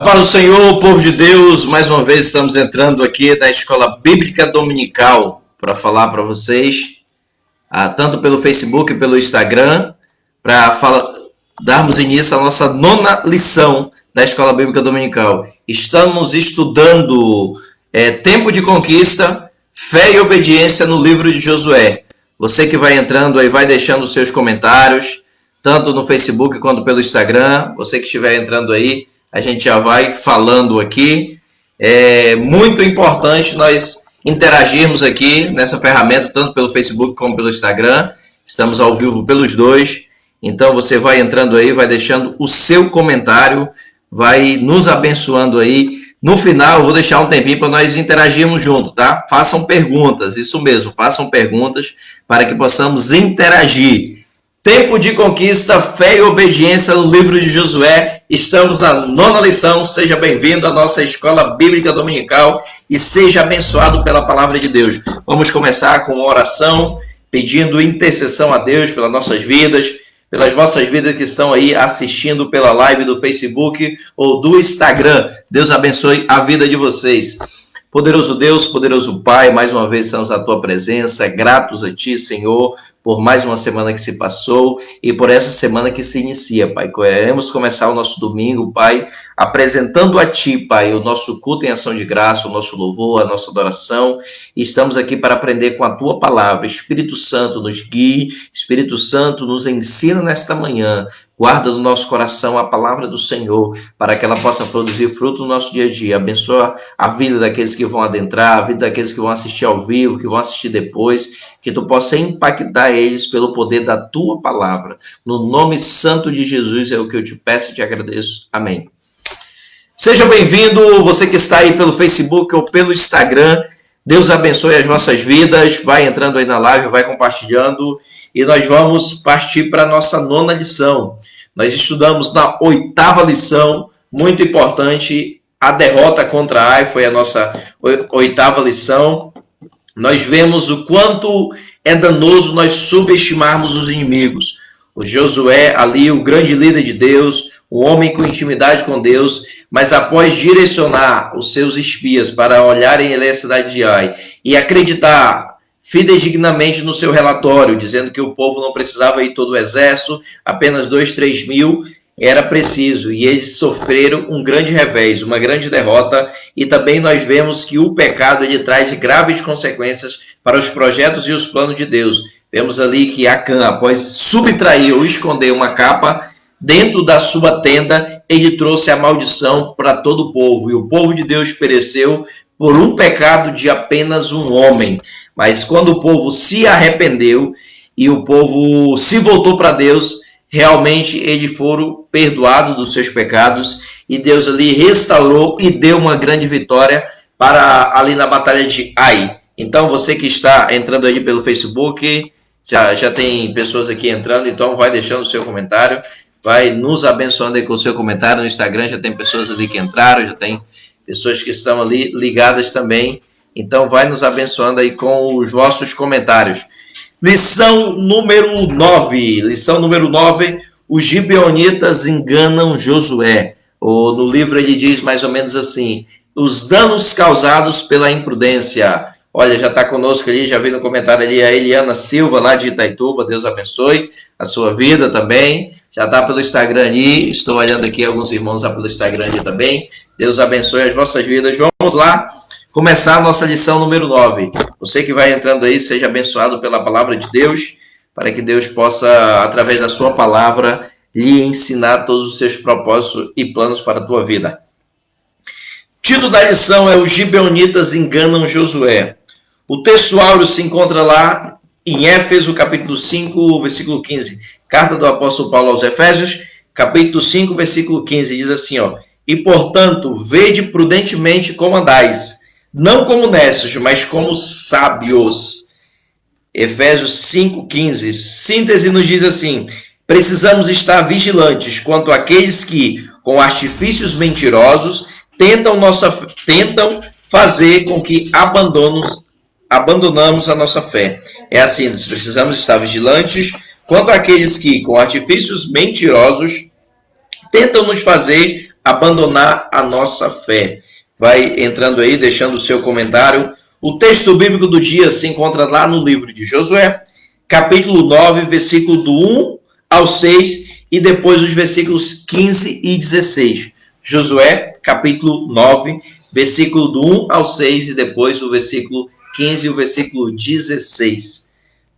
Paz do Senhor, povo de Deus, mais uma vez estamos entrando aqui na Escola Bíblica Dominical para falar para vocês, tanto pelo Facebook e pelo Instagram, para darmos início à nossa 9ª lição da Escola Bíblica Dominical. Estamos estudando Tempo de Conquista, Fé e Obediência no livro de Josué. Você que vai entrando aí, vai deixando os seus comentários, tanto no Facebook quanto pelo Instagram. Você que estiver entrando aí, a gente já vai falando aqui. É muito importante nós interagirmos aqui nessa ferramenta, tanto pelo Facebook como pelo Instagram. Estamos ao vivo pelos dois. Então você vai entrando aí, vai deixando o seu comentário, vai nos abençoando aí. No final, eu vou deixar um tempinho para nós interagirmos junto, tá? Façam perguntas, isso mesmo, façam perguntas para que possamos interagir. Tempo de Conquista, Fé e Obediência no livro de Josué. Estamos na 9ª lição. Seja bem-vindo à nossa Escola Bíblica Dominical e seja abençoado pela Palavra de Deus. Vamos começar com uma oração, pedindo intercessão a Deus pelas nossas vidas, pelas vossas vidas que estão aí assistindo pela live do Facebook ou do Instagram. Deus abençoe a vida de vocês. Poderoso Deus, poderoso Pai, mais uma vez estamos à Tua presença, gratos a Ti, Senhor, por mais uma semana que se passou e por essa semana que se inicia, Pai. Queremos começar o nosso domingo, Pai, apresentando a Ti, Pai, o nosso culto em ação de graça, o nosso louvor, a nossa adoração. E estamos aqui para aprender com a Tua palavra. Espírito Santo nos guie, Espírito Santo nos ensina nesta manhã. Guarda no nosso coração a palavra do Senhor, para que ela possa produzir fruto no nosso dia a dia. Abençoa a vida daqueles que vão adentrar, a vida daqueles que vão assistir ao vivo, que vão assistir depois, que Tu possa impactar eles pelo poder da Tua palavra. No nome santo de Jesus é o que eu te peço e te agradeço. Amém. Seja bem-vindo, você que está aí pelo Facebook ou pelo Instagram. Deus abençoe as vossas vidas. Vai entrando aí na live, vai compartilhando. E nós vamos partir para a nossa 9ª lição. Nós estudamos na 8ª lição, muito importante, a derrota contra Ai, foi a nossa 8ª lição. Nós vemos o quanto é danoso nós subestimarmos os inimigos. O Josué ali, o grande líder de Deus, o homem com intimidade com Deus, mas após direcionar os seus espias para olharem ele a cidade de Ai e acreditar fidedignamente no seu relatório, dizendo que o povo não precisava ir todo o exército, apenas 2, 3 mil era preciso, e eles sofreram um grande revés, uma grande derrota, e também nós vemos que o pecado ele traz graves consequências para os projetos e os planos de Deus. Vemos ali que Acã, após subtrair ou esconder uma capa dentro da sua tenda, ele trouxe a maldição para todo o povo, e o povo de Deus pereceu por um pecado de apenas um homem. Mas quando o povo se arrependeu e o povo se voltou para Deus, realmente eles foram perdoados dos seus pecados e Deus ali restaurou e deu uma grande vitória para ali na batalha de Ai. Então você que está entrando aí pelo Facebook, já tem pessoas aqui entrando, então vai deixando o seu comentário, vai nos abençoando aí com o seu comentário. No Instagram já tem pessoas ali que entraram, já tem pessoas que estão ali ligadas também. Então vai nos abençoando aí com os vossos comentários. Lição número 9. Lição número 9. Os gibeonitas enganam Josué. No livro ele diz mais ou menos assim: os danos causados pela imprudência. Olha, já está conosco ali, já vi no comentário ali a Eliana Silva, lá de Itaituba. Deus abençoe a sua vida também. Já está pelo Instagram ali. Estou olhando aqui alguns irmãos lá pelo Instagram ali também. Deus abençoe as vossas vidas. Vamos lá começar a nossa lição número 9. Você que vai entrando aí, seja abençoado pela palavra de Deus, para que Deus possa, através da sua palavra, lhe ensinar todos os seus propósitos e planos para a tua vida. O título da lição é Os gibeonitas enganam Josué. O texto áureo se encontra lá em Éfeso, capítulo 5, versículo 15. Carta do apóstolo Paulo aos Efésios, capítulo 5, versículo 15. Diz assim, e portanto, vede prudentemente como andais, não como necios, mas como sábios. Efésios 5,15. Síntese nos diz assim: precisamos estar vigilantes quanto àqueles que, com artifícios mentirosos, tentam fazer com que abandonamos a nossa fé. É assim, precisamos estar vigilantes quanto àqueles que, com artifícios mentirosos, tentam nos fazer abandonar a nossa fé. Vai entrando aí, deixando o seu comentário. O texto bíblico do dia se encontra lá no livro de Josué, capítulo 9, versículo do 1 ao 6, e depois os versículos 15 e 16. Josué, capítulo 9, versículo do 1 ao 6, e depois o versículo 15 e o versículo 16.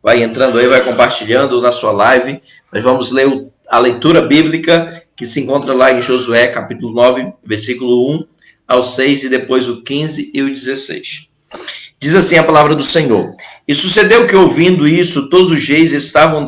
Vai entrando aí, vai compartilhando na sua live. Nós vamos ler a leitura bíblica que se encontra lá em Josué, capítulo 9, versículo 1 ao 6, e depois o 15 e o 16. Diz assim a palavra do Senhor: E sucedeu que, ouvindo isso, todos os reis estavam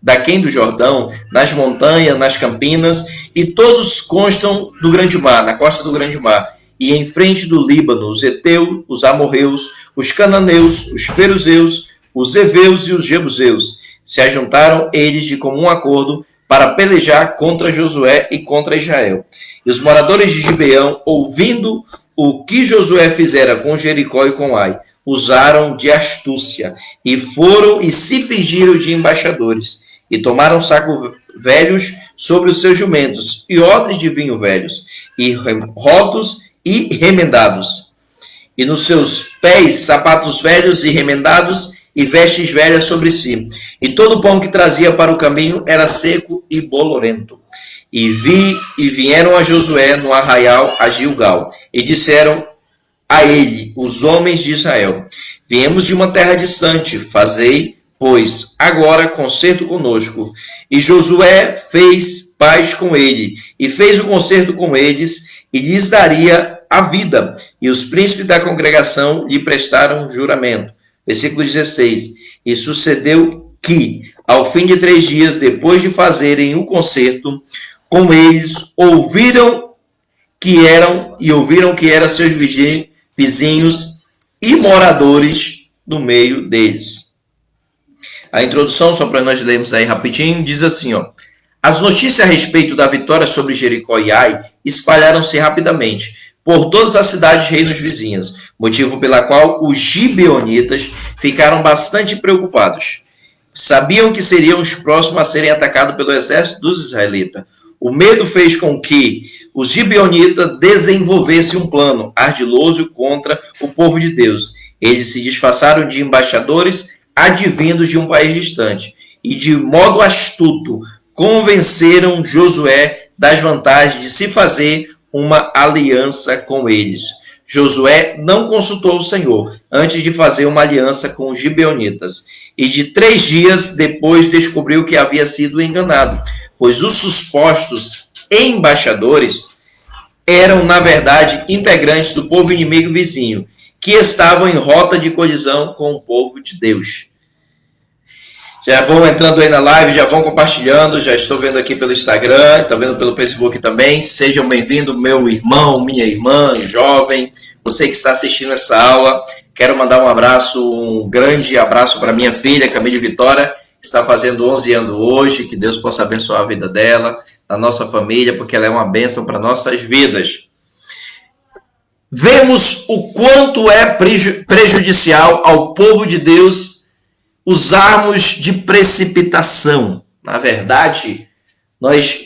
daquém do Jordão, nas montanhas, nas campinas, e todos constam do grande mar, na costa do grande mar, e em frente do Líbano, os heteus, os amorreus, os cananeus, os feruzeus, os heveus e os jebuseus. Se ajuntaram eles de comum acordo para pelejar contra Josué e contra Israel. E os moradores de Gibeão, ouvindo o que Josué fizera com Jericó e com Ai, usaram de astúcia, e foram e se fingiram de embaixadores, e tomaram sacos velhos sobre os seus jumentos, e odres de vinho velhos, e rotos e remendados, e nos seus pés sapatos velhos e remendados, e vestes velhas sobre si. E todo o pão que trazia para o caminho era seco e bolorento. E vieram a Josué no arraial a Gilgal, e disseram a ele, os homens de Israel: Viemos de uma terra distante, fazei, pois, agora concerto conosco. E Josué fez paz com ele, e fez o concerto com eles, e lhes daria a vida. E os príncipes da congregação lhe prestaram juramento. Versículo 16. E sucedeu que, ao fim de 3 dias, depois de fazerem o concerto com eles, ouviram que eram seus vizinhos e moradores no meio deles. A introdução, só para nós lermos aí rapidinho, diz assim, ó: As notícias a respeito da vitória sobre Jericó e Ai espalharam-se rapidamente por todas as cidades reinos vizinhas, motivo pela qual os gibeonitas ficaram bastante preocupados. Sabiam que seriam os próximos a serem atacados pelo exército dos israelitas. O medo fez com que os gibeonitas desenvolvessem um plano ardiloso contra o povo de Deus. Eles se disfarçaram de embaixadores advindos de um país distante e, de modo astuto, convenceram Josué das vantagens de se fazer uma aliança com eles. Josué não consultou o Senhor antes de fazer uma aliança com os gibeonitas, e de 3 dias depois descobriu que havia sido enganado, pois os supostos embaixadores eram, na verdade, integrantes do povo inimigo vizinho, que estavam em rota de colisão com o povo de Deus. Já vão entrando aí na live, já vão compartilhando, já estou vendo aqui pelo Instagram, estou vendo pelo Facebook também. Sejam bem-vindos, meu irmão, minha irmã, jovem, você que está assistindo essa aula. Quero mandar um abraço, um grande abraço para minha filha, Camille Vitória, que está fazendo 11 anos hoje. Que Deus possa abençoar a vida dela, da nossa família, porque ela é uma bênção para nossas vidas. Vemos o quanto é prejudicial ao povo de Deus usarmos de precipitação. Na verdade, nós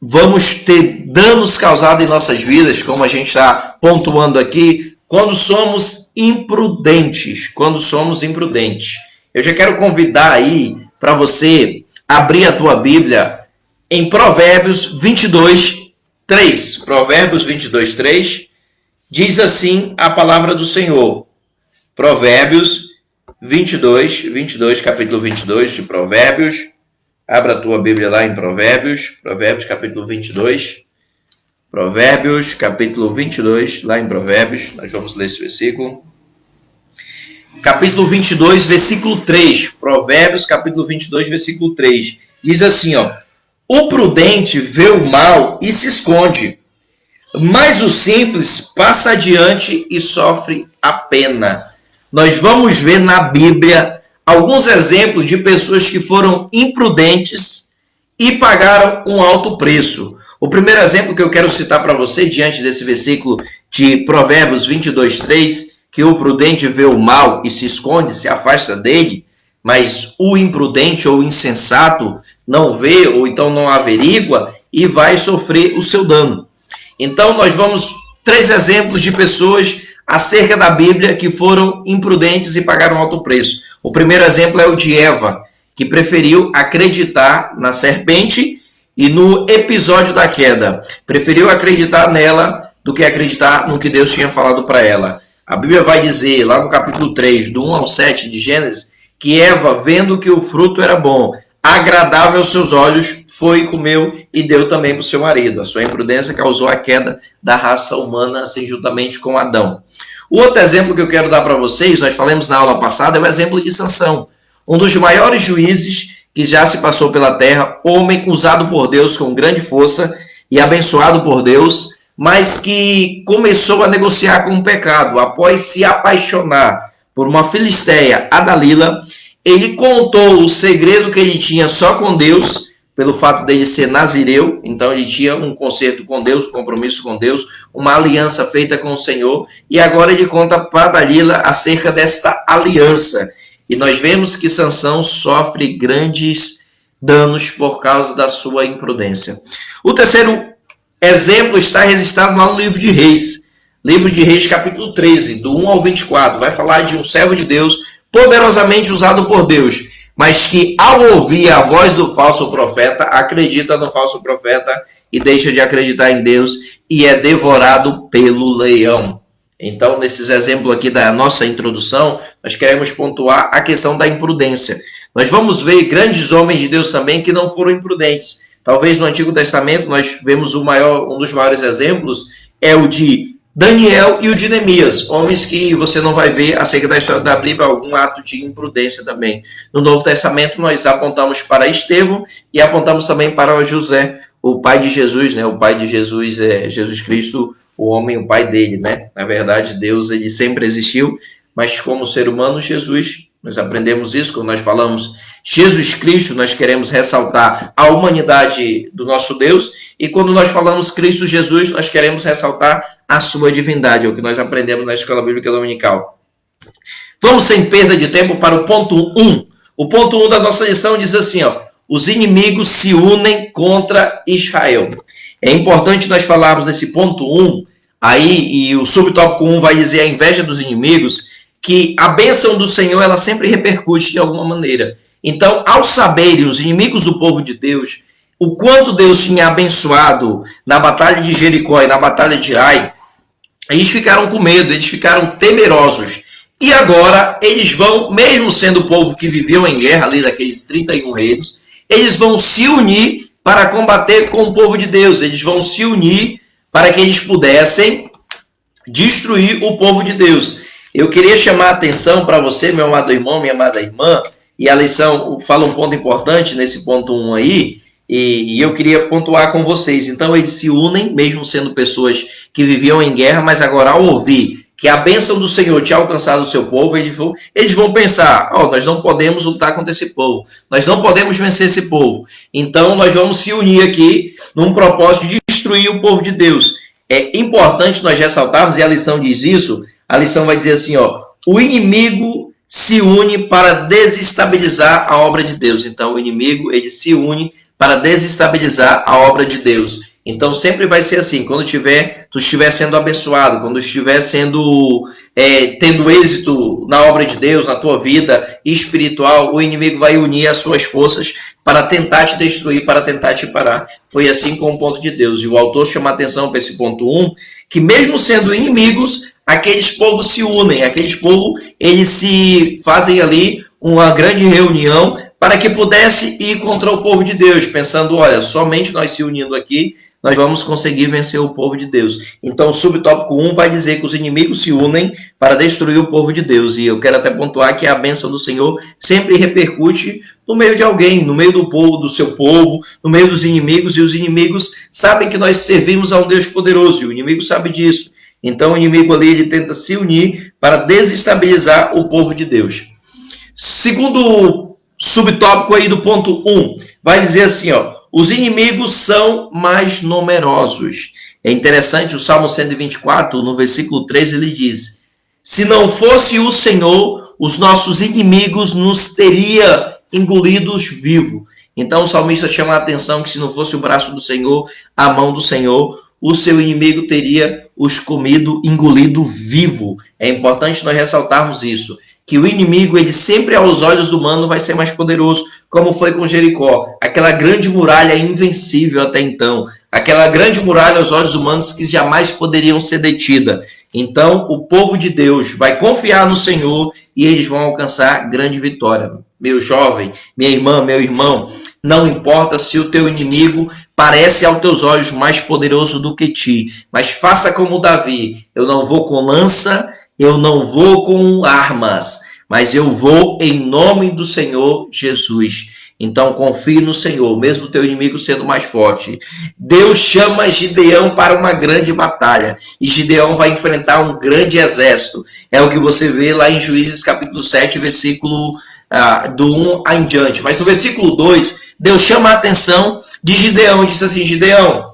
vamos ter danos causados em nossas vidas, como a gente está pontuando aqui, quando somos imprudentes. Eu já quero convidar aí para você abrir a tua Bíblia em Provérbios 22, 3. Provérbios 22, 3. Diz assim a palavra do Senhor. Provérbios 22, capítulo 22 de Provérbios. Abra a tua Bíblia lá em Provérbios capítulo 22. Provérbios, capítulo 22, lá em Provérbios. Nós vamos ler esse versículo. Capítulo 22, versículo 3. Provérbios, capítulo 22, versículo 3. Diz assim, ó: O prudente vê o mal e se esconde, mas o simples passa adiante e sofre a pena. Nós vamos ver na Bíblia alguns exemplos de pessoas que foram imprudentes e pagaram um alto preço. O primeiro exemplo que eu quero citar para você, diante desse versículo de Provérbios 22, 3, que o prudente vê o mal e se esconde, se afasta dele, mas o imprudente ou insensato não vê ou então não averigua e vai sofrer o seu dano. Então nós vamos 3 exemplos de pessoas acerca da Bíblia que foram imprudentes e pagaram alto preço. O primeiro exemplo é o de Eva, que preferiu acreditar na serpente e no episódio da queda. Preferiu acreditar nela do que acreditar no que Deus tinha falado para ela. A Bíblia vai dizer, lá no capítulo 3, do 1 ao 7 de Gênesis, que Eva, vendo que o fruto era bom, agradável aos seus olhos, foi e comeu e deu também para o seu marido. A sua imprudência causou a queda da raça humana, assim, juntamente com Adão. O outro exemplo que eu quero dar para vocês, nós falamos na aula passada, é o exemplo de Sansão, um dos maiores juízes que já se passou pela terra, homem usado por Deus com grande força e abençoado por Deus, mas que começou a negociar com o pecado. Após se apaixonar por uma filisteia, a Dalila, ele contou o segredo que ele tinha só com Deus, pelo fato dele ser nazireu. Então ele tinha um concerto com Deus, um compromisso com Deus, uma aliança feita com o Senhor, e agora ele conta para Dalila acerca desta aliança. E nós vemos que Sansão sofre grandes danos por causa da sua imprudência. O terceiro exemplo está registrado lá no livro de Reis. Livro de Reis, capítulo 13, do 1 ao 24. Vai falar de um servo de Deus, poderosamente usado por Deus, mas que ao ouvir a voz do falso profeta, acredita no falso profeta e deixa de acreditar em Deus e é devorado pelo leão. Então, nesses exemplos aqui da nossa introdução, nós queremos pontuar a questão da imprudência. Nós vamos ver grandes homens de Deus também que não foram imprudentes. Talvez no Antigo Testamento nós vemos um dos maiores exemplos é o de Daniel e o de Neemias, homens que você não vai ver acerca da história da Bíblia algum ato de imprudência também. No Novo Testamento nós apontamos para Estevão e apontamos também para José, o pai de Jesus, né? O pai de Jesus é Jesus Cristo, o homem, o pai dele, né? Na verdade, Deus, ele sempre existiu, mas como ser humano, Jesus, nós aprendemos isso quando nós falamos Jesus Cristo, nós queremos ressaltar a humanidade do nosso Deus, e quando nós falamos Cristo Jesus, nós queremos ressaltar a sua divindade, é o que nós aprendemos na Escola Bíblica Dominical. Vamos sem perda de tempo para o ponto 1. O ponto 1 da nossa lição diz assim, ó: os inimigos se unem contra Israel. É importante nós falarmos nesse ponto 1, aí, e o subtópico 1 vai dizer a inveja dos inimigos, que a bênção do Senhor, ela sempre repercute de alguma maneira. Então, ao saberem os inimigos do povo de Deus, o quanto Deus tinha abençoado na batalha de Jericó e na batalha de Ai, eles ficaram com medo, eles ficaram temerosos. E agora, eles vão, mesmo sendo o povo que viveu em guerra, ali daqueles 31 reinos, eles vão se unir para combater com o povo de Deus. Eles vão se unir para que eles pudessem destruir o povo de Deus. Eu queria chamar a atenção para você, meu amado irmão, minha amada irmã, e a lição fala um ponto importante nesse ponto 1 aí, e eu queria pontuar com vocês. Então, eles se unem, mesmo sendo pessoas que viviam em guerra, mas agora, ao ouvir que a bênção do Senhor tinha alcançado o seu povo, eles vão pensar, nós não podemos lutar contra esse povo, nós não podemos vencer esse povo. Então, nós vamos se unir aqui num propósito de destruir o povo de Deus. É importante nós ressaltarmos, e a lição diz isso, a lição vai dizer assim, o inimigo se une para desestabilizar a obra de Deus. Então, o inimigo, ele se une para desestabilizar a obra de Deus. Então, sempre vai ser assim, quando tu estiver sendo abençoado, quando estiver tendo êxito na obra de Deus, na tua vida espiritual, o inimigo vai unir as suas forças para tentar te destruir, para tentar te parar. Foi assim com o ponto de Deus. E o autor chama a atenção para esse ponto 1, que mesmo sendo inimigos, aqueles povos se unem, aqueles povos, eles se fazem ali uma grande reunião para que pudesse ir contra o povo de Deus, pensando, olha, somente nós se unindo aqui, nós vamos conseguir vencer o povo de Deus. Então, o subtópico 1 vai dizer que os inimigos se unem para destruir o povo de Deus. E eu quero até pontuar que a bênção do Senhor sempre repercute no meio de alguém, no meio do povo, do seu povo, no meio dos inimigos, e os inimigos sabem que nós servimos a um Deus poderoso, e o inimigo sabe disso. Então, o inimigo ali, ele tenta se unir para desestabilizar o povo de Deus. Segundo subtópico aí do ponto 1, vai dizer assim, os inimigos são mais numerosos. É interessante, o Salmo 124, no versículo 3, ele diz: se não fosse o Senhor, os nossos inimigos nos teria engolidos vivo. Então o salmista chama a atenção que se não fosse o braço do Senhor, a mão do Senhor, o seu inimigo teria os comido, engolido vivo. É importante nós ressaltarmos isso, que o inimigo, ele sempre aos olhos do humano vai ser mais poderoso, como foi com Jericó, aquela grande muralha invencível até então, aquela grande muralha aos olhos humanos que jamais poderiam ser detida. Então, o povo de Deus vai confiar no Senhor e eles vão alcançar grande vitória. Meu jovem, minha irmã, meu irmão, não importa se o teu inimigo parece aos teus olhos mais poderoso do que ti, mas faça como Davi. Eu não vou com lança, eu não vou com armas, mas eu vou em nome do Senhor Jesus. Então confie no Senhor, mesmo teu inimigo sendo mais forte. Deus chama Gideão para uma grande batalha, e Gideão vai enfrentar um grande exército. É o que você vê lá em Juízes capítulo 7, versículo do 1 em diante. Mas no versículo 2, Deus chama a atenção de Gideão e diz assim: Gideão,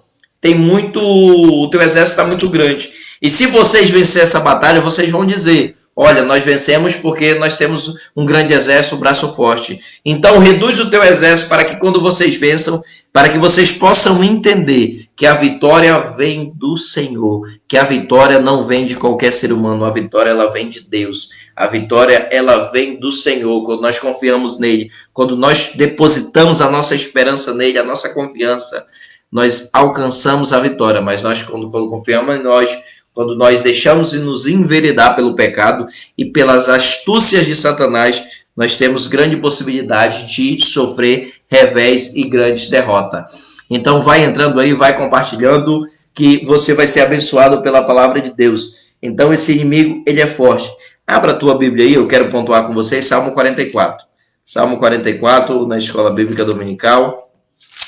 o teu exército está muito grande. E se vocês vencerem essa batalha, vocês vão dizer: olha, nós vencemos porque nós temos um grande exército, um braço forte. Então reduz o teu exército para que quando vocês vençam, para que vocês possam entender que a vitória vem do Senhor, que a vitória não vem de qualquer ser humano, a vitória ela vem de Deus. A vitória ela vem do Senhor, quando nós confiamos nele, quando nós depositamos a nossa esperança nele, a nossa confiança, nós alcançamos a vitória. Mas nós, quando confiamos em nós, quando nós deixamos de nos enveredar pelo pecado e pelas astúcias de Satanás, nós temos grande possibilidade de sofrer revés e grandes derrotas. Então vai entrando aí, vai compartilhando, que você vai ser abençoado pela palavra de Deus. Então esse inimigo, ele é forte. Abra a tua Bíblia aí, eu quero pontuar com vocês Salmo 44. Salmo 44, na Escola Bíblica Dominical.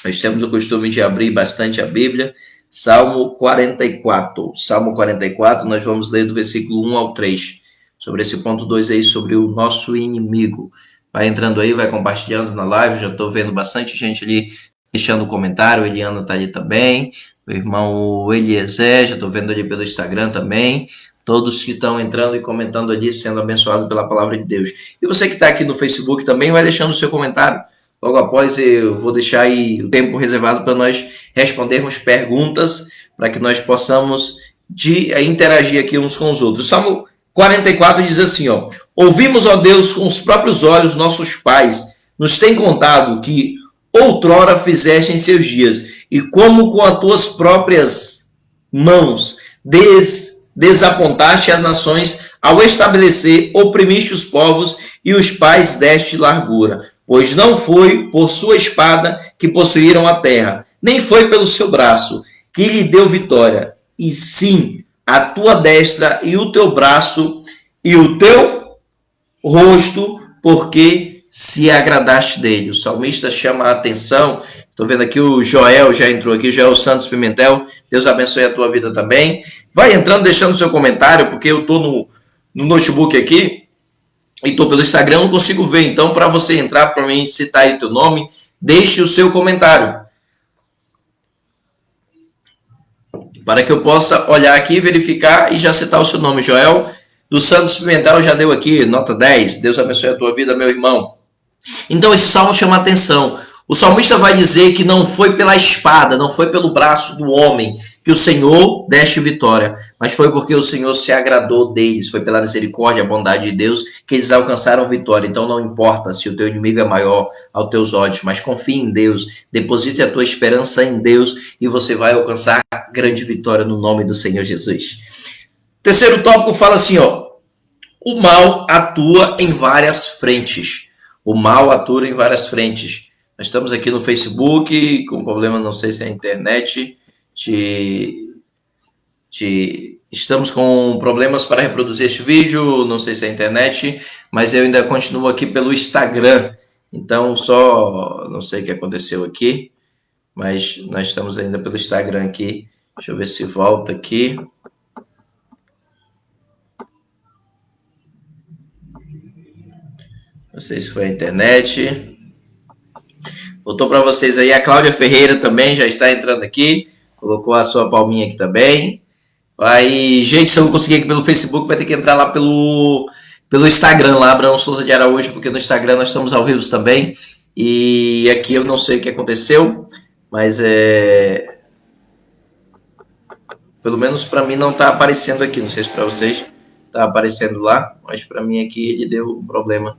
Nós temos o costume de abrir bastante a Bíblia. Salmo 44. Salmo 44, nós vamos ler do versículo 1 ao 3. Sobre esse ponto 2 aí, sobre o nosso inimigo. Vai entrando aí, vai compartilhando na live. Já estou vendo bastante gente ali deixando comentário. Eliana está ali também. Meu irmão Eliezer, já estou vendo ali pelo Instagram também. Todos que estão entrando e comentando ali, sendo abençoados pela palavra de Deus. E você que está aqui no Facebook também, vai deixando o seu comentário. Logo após, eu vou deixar aí o tempo reservado para nós respondermos perguntas, para que nós possamos interagir aqui uns com os outros. Salmo 44 diz assim, ó: ouvimos, ó Deus, com os próprios olhos nossos pais, nos tem contado que outrora fizeste em seus dias, e como com as tuas próprias mãos desapontaste as nações, ao estabelecer, oprimiste os povos, e os pais deste largura. Pois não foi por sua espada que possuíram a terra, nem foi pelo seu braço que lhe deu vitória, e sim a tua destra e o teu braço e o teu rosto, porque se agradaste dele. O salmista chama a atenção. Estou vendo aqui o Joel já entrou aqui, Joel Santos Pimentel. Deus abençoe a tua vida também. Vai entrando, deixando seu comentário, porque eu estou no notebook aqui e estou pelo Instagram, não consigo ver. Então, para você entrar, para mim citar aí teu nome, deixe o seu comentário, para que eu possa olhar aqui, verificar e já citar o seu nome. Joel dos Santos Pimentel já deu aqui, nota 10. Deus abençoe a tua vida, meu irmão. Então, esse salmo chama a atenção. O salmista vai dizer que não foi pela espada, não foi pelo braço do homem que o Senhor deste vitória, mas foi porque o Senhor se agradou deles, foi pela misericórdia e a bondade de Deus que eles alcançaram vitória. Então não importa se o teu inimigo é maior aos teus olhos, mas confie em Deus, deposite a tua esperança em Deus e você vai alcançar grande vitória no nome do Senhor Jesus. Terceiro tópico fala assim, ó: o mal atua em várias frentes. O mal atua em várias frentes. Nós estamos aqui no Facebook com problema, não sei se é a internet. Estamos com problemas para reproduzir este vídeo, não sei se é a internet, mas eu ainda continuo aqui pelo Instagram. Então, só não sei o que aconteceu aqui, mas nós estamos ainda pelo Instagram aqui. Deixa eu ver se volta aqui. Não sei se foi a internet. Voltou para vocês aí. A Cláudia Ferreira também já está entrando aqui. Colocou a sua palminha aqui também. Aí, gente, se eu não conseguir aqui pelo Facebook, vai ter que entrar lá pelo Instagram, lá, Abraão Souza de Araújo, porque no Instagram nós estamos ao vivo também. E aqui eu não sei o que aconteceu, mas Pelo menos para mim não está aparecendo aqui. Não sei se para vocês está aparecendo lá, mas para mim aqui ele deu um problema.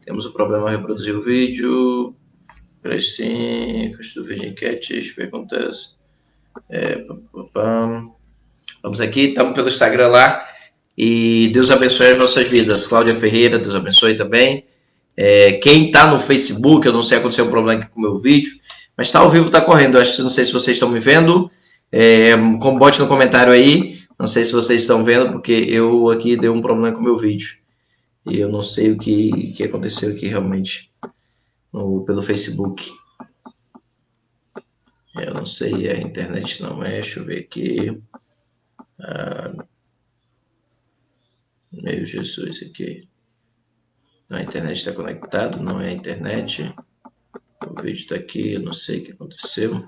Temos um problema reproduzir o vídeo. Cresci, custo do vídeo enquete, deixa eu ver o que acontece. Vamos aqui, estamos pelo Instagram lá. E Deus abençoe as vossas vidas. Cláudia Ferreira, Deus abençoe também. Quem está no Facebook, eu não sei, aconteceu um problema aqui com o meu vídeo, mas está ao vivo, está correndo. Não sei se vocês estão me vendo. Bote no comentário aí. Não sei se vocês estão vendo, porque eu aqui deu um problema com o meu vídeo. E eu não sei o que aconteceu aqui realmente pelo Facebook. Eu não sei, a internet não é. Deixa eu ver aqui. Meu Jesus, aqui. A internet está conectada, não é a internet. O vídeo está aqui, eu não sei o que aconteceu.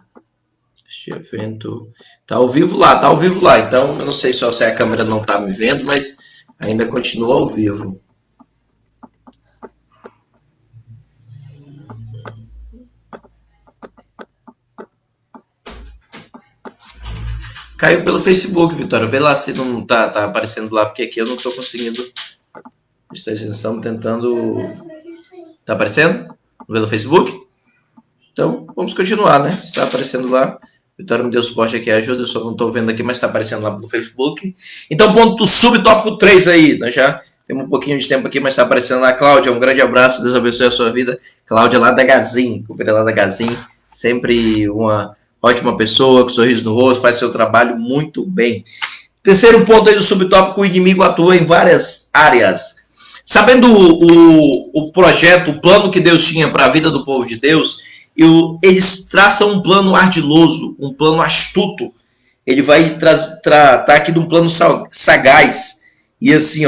Este evento tá ao vivo lá. Então, eu não sei se a câmera não está me vendo, mas ainda continua ao vivo. Caiu pelo Facebook, Vitória. Vê lá se não tá aparecendo lá, porque aqui eu não estou conseguindo. Estamos tentando. Tá aparecendo? Pelo Facebook? Então, vamos continuar, né? Se está aparecendo lá. Vitória me deu suporte aqui, ajuda. Eu só não estou vendo aqui, mas está aparecendo lá pelo Facebook. Então, ponto subtópico 3 aí. Nós já temos um pouquinho de tempo aqui, mas está aparecendo lá. Cláudia, um grande abraço. Deus abençoe a sua vida. Cláudia lá da Gazin. Companheira lá da Gazin. Sempre uma ótima pessoa, com sorriso no rosto, faz seu trabalho muito bem. Terceiro ponto aí do subtópico, o inimigo atua em várias áreas. Sabendo o projeto, o plano que Deus tinha para a vida do povo de Deus, eles traçam um plano ardiloso, um plano astuto. Ele vai tratar aqui de um plano sagaz. E assim,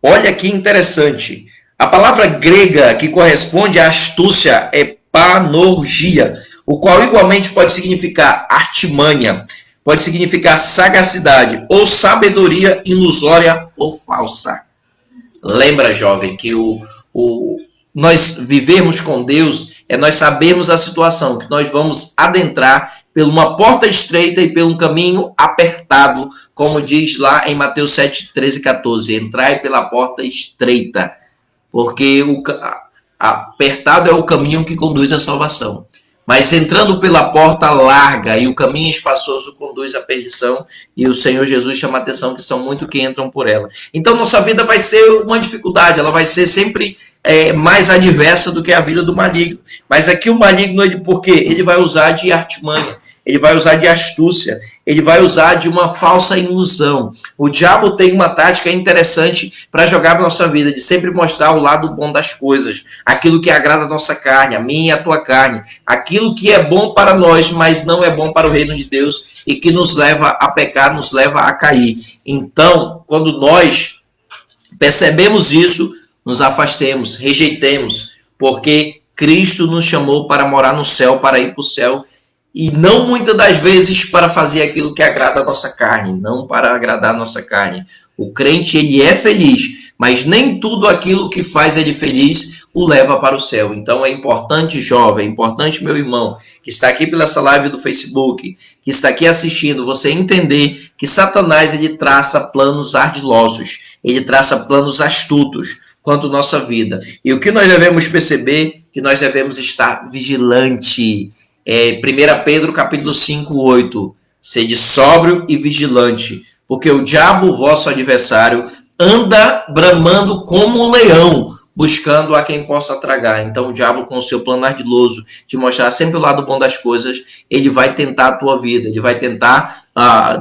olha que interessante. A palavra grega que corresponde à astúcia é panorgia, o qual igualmente pode significar artimanha, pode significar sagacidade ou sabedoria ilusória ou falsa. Lembra, jovem, que nós vivermos com Deus é nós sabermos a situação, que nós vamos adentrar por uma porta estreita e por um caminho apertado, como diz lá em Mateus 7, 13 e 14. Entrai pela porta estreita, porque apertado é o caminho que conduz à salvação. Mas entrando pela porta larga e o caminho espaçoso conduz à perdição, e o Senhor Jesus chama a atenção que são muitos que entram por ela. Então nossa vida vai ser uma dificuldade, ela vai ser sempre mais adversa do que a vida do maligno. Mas aqui o maligno, por quê? Ele vai usar de artimanha, ele vai usar de astúcia, ele vai usar de uma falsa ilusão. O diabo tem uma tática interessante para jogar na nossa vida, de sempre mostrar o lado bom das coisas, aquilo que agrada a nossa carne, a minha e a tua carne, aquilo que é bom para nós, mas não é bom para o reino de Deus e que nos leva a pecar, nos leva a cair. Então, quando nós percebemos isso, nos afastemos, rejeitemos, porque Cristo nos chamou para morar no céu, para ir para o céu, e não muitas das vezes para fazer aquilo que agrada a nossa carne, não para agradar a nossa carne. O crente, ele é feliz, mas nem tudo aquilo que faz ele feliz o leva para o céu. Então é importante, jovem, é importante, meu irmão, que está aqui pela essa live do Facebook, que está aqui assistindo, você entender que Satanás, ele traça planos ardilosos, ele traça planos astutos quanto à nossa vida. E o que nós devemos perceber, que nós devemos estar vigilante. 1 Pedro capítulo 5, 8. Sede sóbrio e vigilante, porque o diabo, vosso adversário, anda bramando como um leão, buscando a quem possa tragar. Então o diabo, com o seu plano ardiloso de mostrar sempre o lado bom das coisas, ele vai tentar a tua vida, ele vai tentar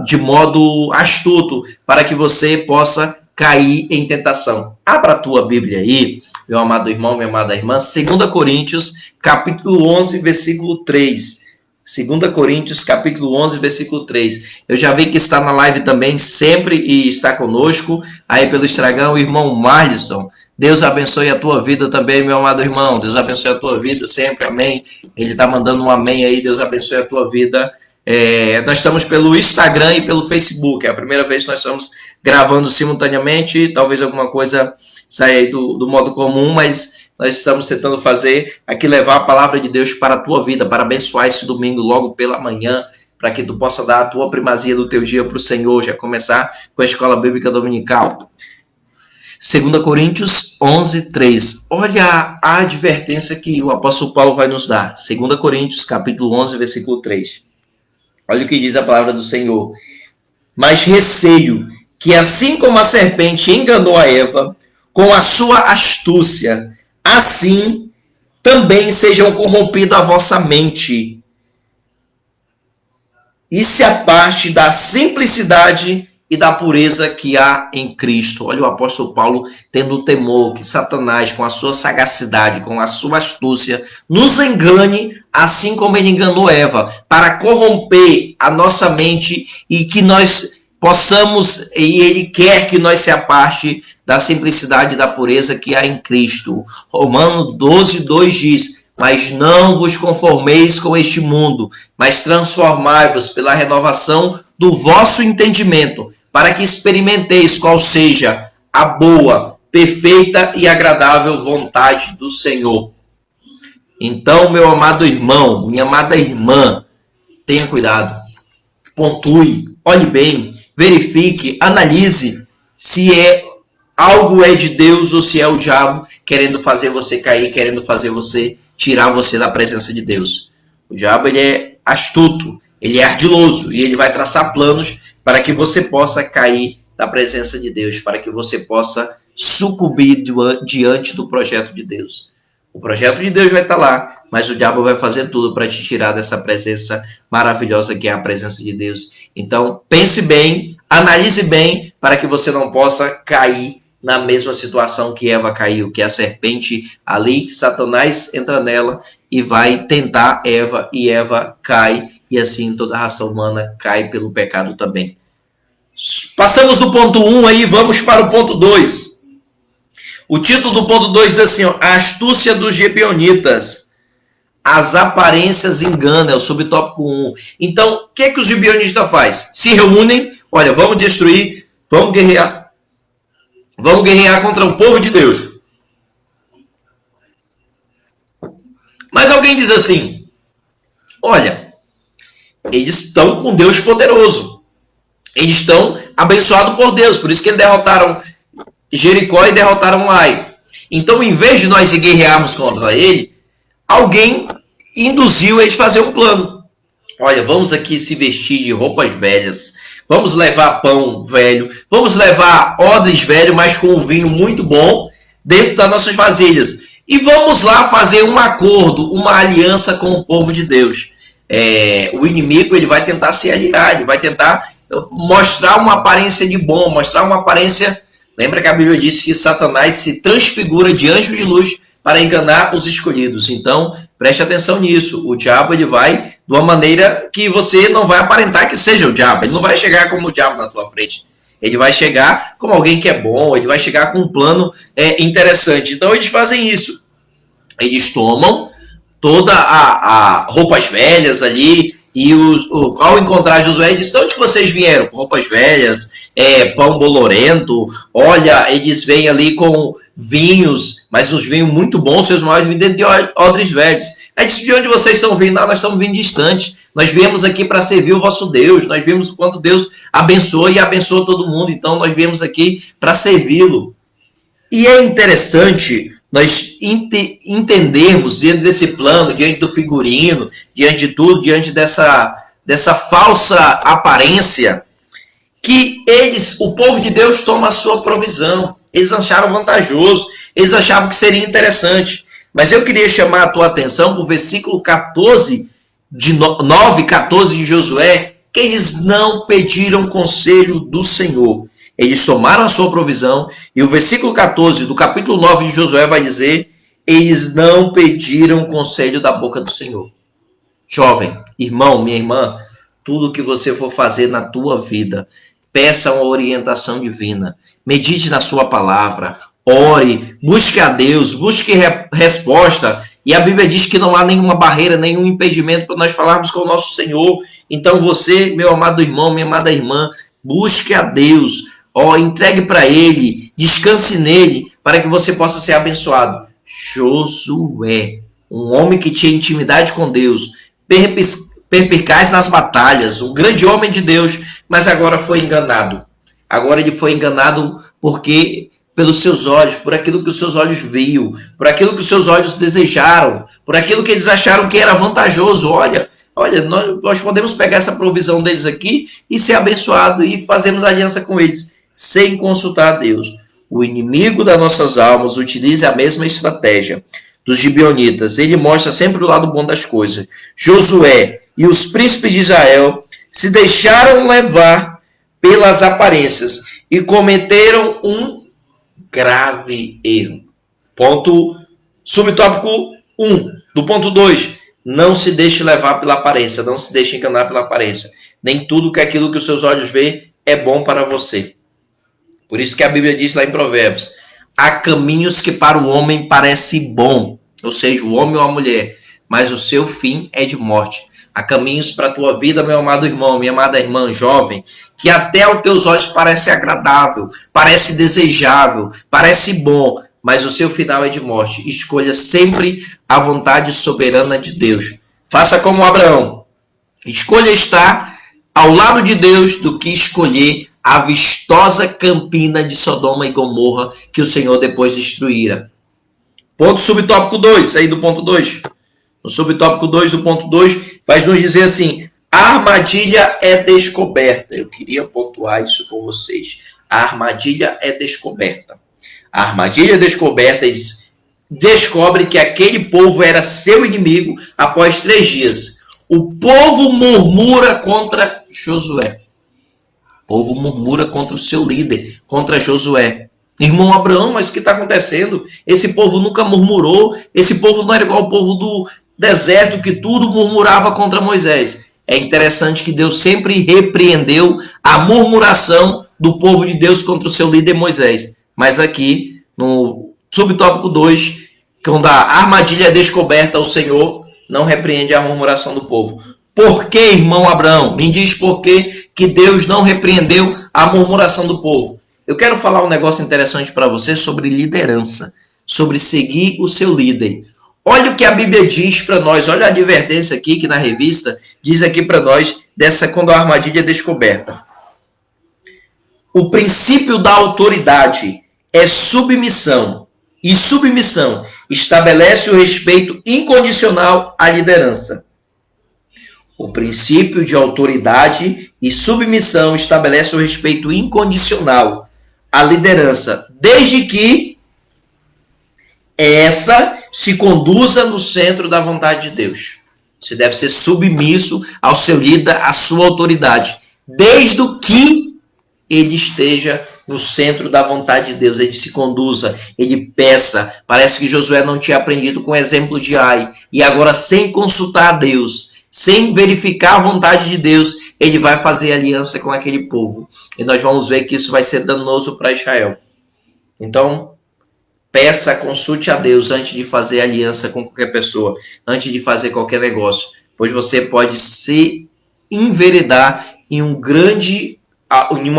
de modo astuto, para que você possa cair em tentação. Abra a tua Bíblia aí, meu amado irmão, minha amada irmã, 2 Coríntios, capítulo 11, versículo 3. 2 Coríntios, capítulo 11, versículo 3. Eu já vi que está na live também, sempre, e está conosco, aí pelo Instagram, o irmão Marlisson. Deus abençoe a tua vida também, meu amado irmão. Deus abençoe a tua vida sempre, amém. Ele está mandando um amém aí, Deus abençoe a tua vida. Nós estamos pelo Instagram e pelo Facebook. É a primeira vez que nós estamos gravando simultaneamente. Talvez alguma coisa saia aí do modo comum, mas nós estamos tentando fazer aqui, levar a palavra de Deus para a tua vida, para abençoar esse domingo logo pela manhã. para que tu possa dar a tua primazia do teu dia para o Senhor, já começar com a Escola Bíblica Dominical. 2 Coríntios 11, 3. Olha a advertência que o apóstolo Paulo vai nos dar. 2 Coríntios, capítulo 11, versículo 3. Olha o que diz a palavra do Senhor. Mas receio que, assim como a serpente enganou a Eva com a sua astúcia, assim também sejam corrompidas a vossa mente e se aparte da simplicidade e da pureza que há em Cristo. Olha o apóstolo Paulo tendo o temor que Satanás, com a sua sagacidade, com a sua astúcia, nos engane, assim como ele enganou Eva, para corromper a nossa mente e que nós possamos, e ele quer que nós se aparte da simplicidade e da pureza que há em Cristo. Romanos 12, 2 diz: mas não vos conformeis com este mundo, mas transformai-vos pela renovação do vosso entendimento, para que experimenteis qual seja a boa, perfeita e agradável vontade do Senhor. Então, meu amado irmão, minha amada irmã, tenha cuidado, pontue, olhe bem, verifique, analise se algo é de Deus ou se é o diabo querendo fazer você cair, querendo fazer você tirar você da presença de Deus. O diabo, ele é astuto, ele é ardiloso e ele vai traçar planos para que você possa cair da presença de Deus, para que você possa sucumbir diante do projeto de Deus. O projeto de Deus vai estar lá, mas o diabo vai fazer tudo para te tirar dessa presença maravilhosa que é a presença de Deus. Então, pense bem, analise bem, para que você não possa cair na mesma situação que Eva caiu, que a serpente ali, Satanás entra nela e vai tentar Eva, e Eva cai, e assim toda a raça humana cai pelo pecado também. Passamos do ponto 1 aí, vamos para o ponto 2. O título do ponto 2 diz assim, ó, a astúcia dos gibeonitas. As aparências enganam, é o subtópico 1. Então, o que os gibeonitas fazem? Se reúnem, olha, vamos destruir, vamos guerrear contra o povo de Deus. Mas alguém diz assim, olha, eles estão com Deus poderoso. Eles estão abençoados por Deus, por isso que eles derrotaram Jericó e derrotaram Ai. Então, em vez de nós guerrearmos contra ele, alguém induziu eles a fazer um plano. Olha, vamos aqui se vestir de roupas velhas, vamos levar pão velho, vamos levar odres velho, mas com um vinho muito bom, dentro das nossas vasilhas. E vamos lá fazer um acordo, uma aliança com o povo de Deus. O inimigo, ele vai tentar se aliar, ele vai tentar mostrar uma aparência de bom, mostrar uma aparência... Lembra que a Bíblia diz que Satanás se transfigura de anjo de luz para enganar os escolhidos. Então, preste atenção nisso. O diabo, ele vai de uma maneira que você não vai aparentar que seja o diabo. Ele não vai chegar como o diabo na tua frente. Ele vai chegar como alguém que é bom, ele vai chegar com um plano interessante. Então, eles fazem isso. Eles tomam toda a roupas velhas ali, e ao encontrar Josué, eles dizem, de onde vocês vieram? Com roupas velhas, pão bolorento, olha, eles vêm ali com vinhos, mas os vinhos muito bons, seus maiores vinhos dentro de odres velhos. Aí disse, de onde vocês estão vindo? Nós estamos vindo distante, nós viemos aqui para servir o vosso Deus, nós vimos o quanto Deus abençoa e abençoa todo mundo, então nós viemos aqui para servi-lo. E é interessante nós entendermos diante desse plano, diante do figurino, diante de tudo, diante dessa falsa aparência, que o povo de Deus toma a sua provisão. Eles acharam vantajoso, eles achavam que seria interessante. Mas eu queria chamar a tua atenção para o versículo 14, de 9, 14 de Josué, que eles não pediram conselho do Senhor. Eles tomaram a sua provisão, e o versículo 14 do capítulo 9 de Josué vai dizer, eles não pediram conselho da boca do Senhor. Jovem, irmão, minha irmã, tudo que você for fazer na tua vida, peça uma orientação divina, medite na sua palavra, ore, busque a Deus, busque resposta, e a Bíblia diz que não há nenhuma barreira, nenhum impedimento para nós falarmos com o nosso Senhor. Então você, meu amado irmão, minha amada irmã, busque a Deus, entregue para ele, descanse nele, para que você possa ser abençoado. Josué, um homem que tinha intimidade com Deus, perspicaz nas batalhas, um grande homem de Deus, mas agora foi enganado. Agora ele foi enganado porque pelos seus olhos, por aquilo que os seus olhos viam, por aquilo que os seus olhos desejaram, por aquilo que eles acharam que era vantajoso. Olha, nós podemos pegar essa provisão deles aqui e ser abençoado e fazermos aliança com eles, sem consultar a Deus. O inimigo das nossas almas utiliza a mesma estratégia dos gibeonitas. Ele mostra sempre o lado bom das coisas. Josué e os príncipes de Israel se deixaram levar pelas aparências e cometeram um grave erro. Ponto subtópico 1 do ponto 2. Não se deixe levar pela aparência, não se deixe enganar pela aparência. Nem tudo que aquilo que os seus olhos veem é bom para você. Por isso que a Bíblia diz lá em Provérbios: há caminhos que para o homem parece bom, ou seja, o homem ou a mulher, mas o seu fim é de morte. Há caminhos para a tua vida, meu amado irmão, minha amada irmã jovem, que até aos teus olhos parece agradável, parece desejável, parece bom, mas o seu final é de morte. Escolha sempre a vontade soberana de Deus. Faça como Abraão. Escolha estar ao lado de Deus do que escolher a vistosa campina de Sodoma e Gomorra que o Senhor depois destruíra. Ponto subtópico 2, aí do ponto 2. No subtópico 2 do ponto 2, vai nos dizer assim: a armadilha é descoberta. Eu queria pontuar isso com vocês. A armadilha é descoberta. A armadilha é descoberta. Eles descobrem que aquele povo era seu inimigo após 3 dias. O povo murmura contra Josué. O povo murmura contra o seu líder, contra Josué. Irmão Abraão, mas o que está acontecendo? Esse povo nunca murmurou. Esse povo não era igual ao povo do deserto, que tudo murmurava contra Moisés. É interessante que Deus sempre repreendeu a murmuração do povo de Deus contra o seu líder Moisés. Mas aqui, no subtópico 2, quando a armadilha é descoberta, o Senhor não repreende a murmuração do povo. Por que, irmão Abraão? Me diz por que Deus não repreendeu a murmuração do povo. Eu quero falar um negócio interessante para você sobre liderança, sobre seguir o seu líder. Olha o que a Bíblia diz para nós, olha a advertência aqui que na revista diz aqui para nós, dessa quando a armadilha é descoberta. O princípio da autoridade é submissão, e submissão estabelece o respeito incondicional à liderança. O princípio de autoridade e submissão estabelece o respeito incondicional à liderança, desde que essa se conduza no centro da vontade de Deus. Você deve ser submisso ao seu líder, à sua autoridade, desde que ele esteja no centro da vontade de Deus, ele se conduza, ele peça. Parece que Josué não tinha aprendido com o exemplo de Ai, e agora sem consultar a Deus, sem verificar a vontade de Deus, ele vai fazer aliança com aquele povo. E nós vamos ver que isso vai ser danoso para Israel. Então, peça, consulte a Deus antes de fazer aliança com qualquer pessoa, antes de fazer qualquer negócio, pois você pode se enveredar em uma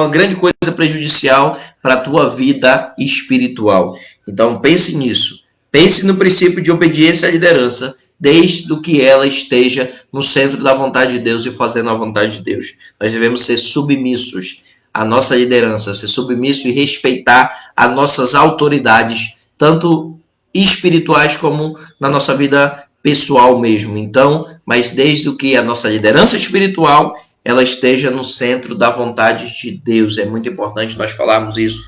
grande coisa prejudicial para a tua vida espiritual. Então, pense nisso. Pense no princípio de obediência à liderança, desde que ela esteja no centro da vontade de Deus e fazendo a vontade de Deus. Nós devemos ser submissos à nossa liderança, ser submisso e respeitar as nossas autoridades, tanto espirituais como na nossa vida pessoal mesmo. Então, mas desde que a nossa liderança espiritual ela esteja no centro da vontade de Deus. É muito importante nós falarmos isso.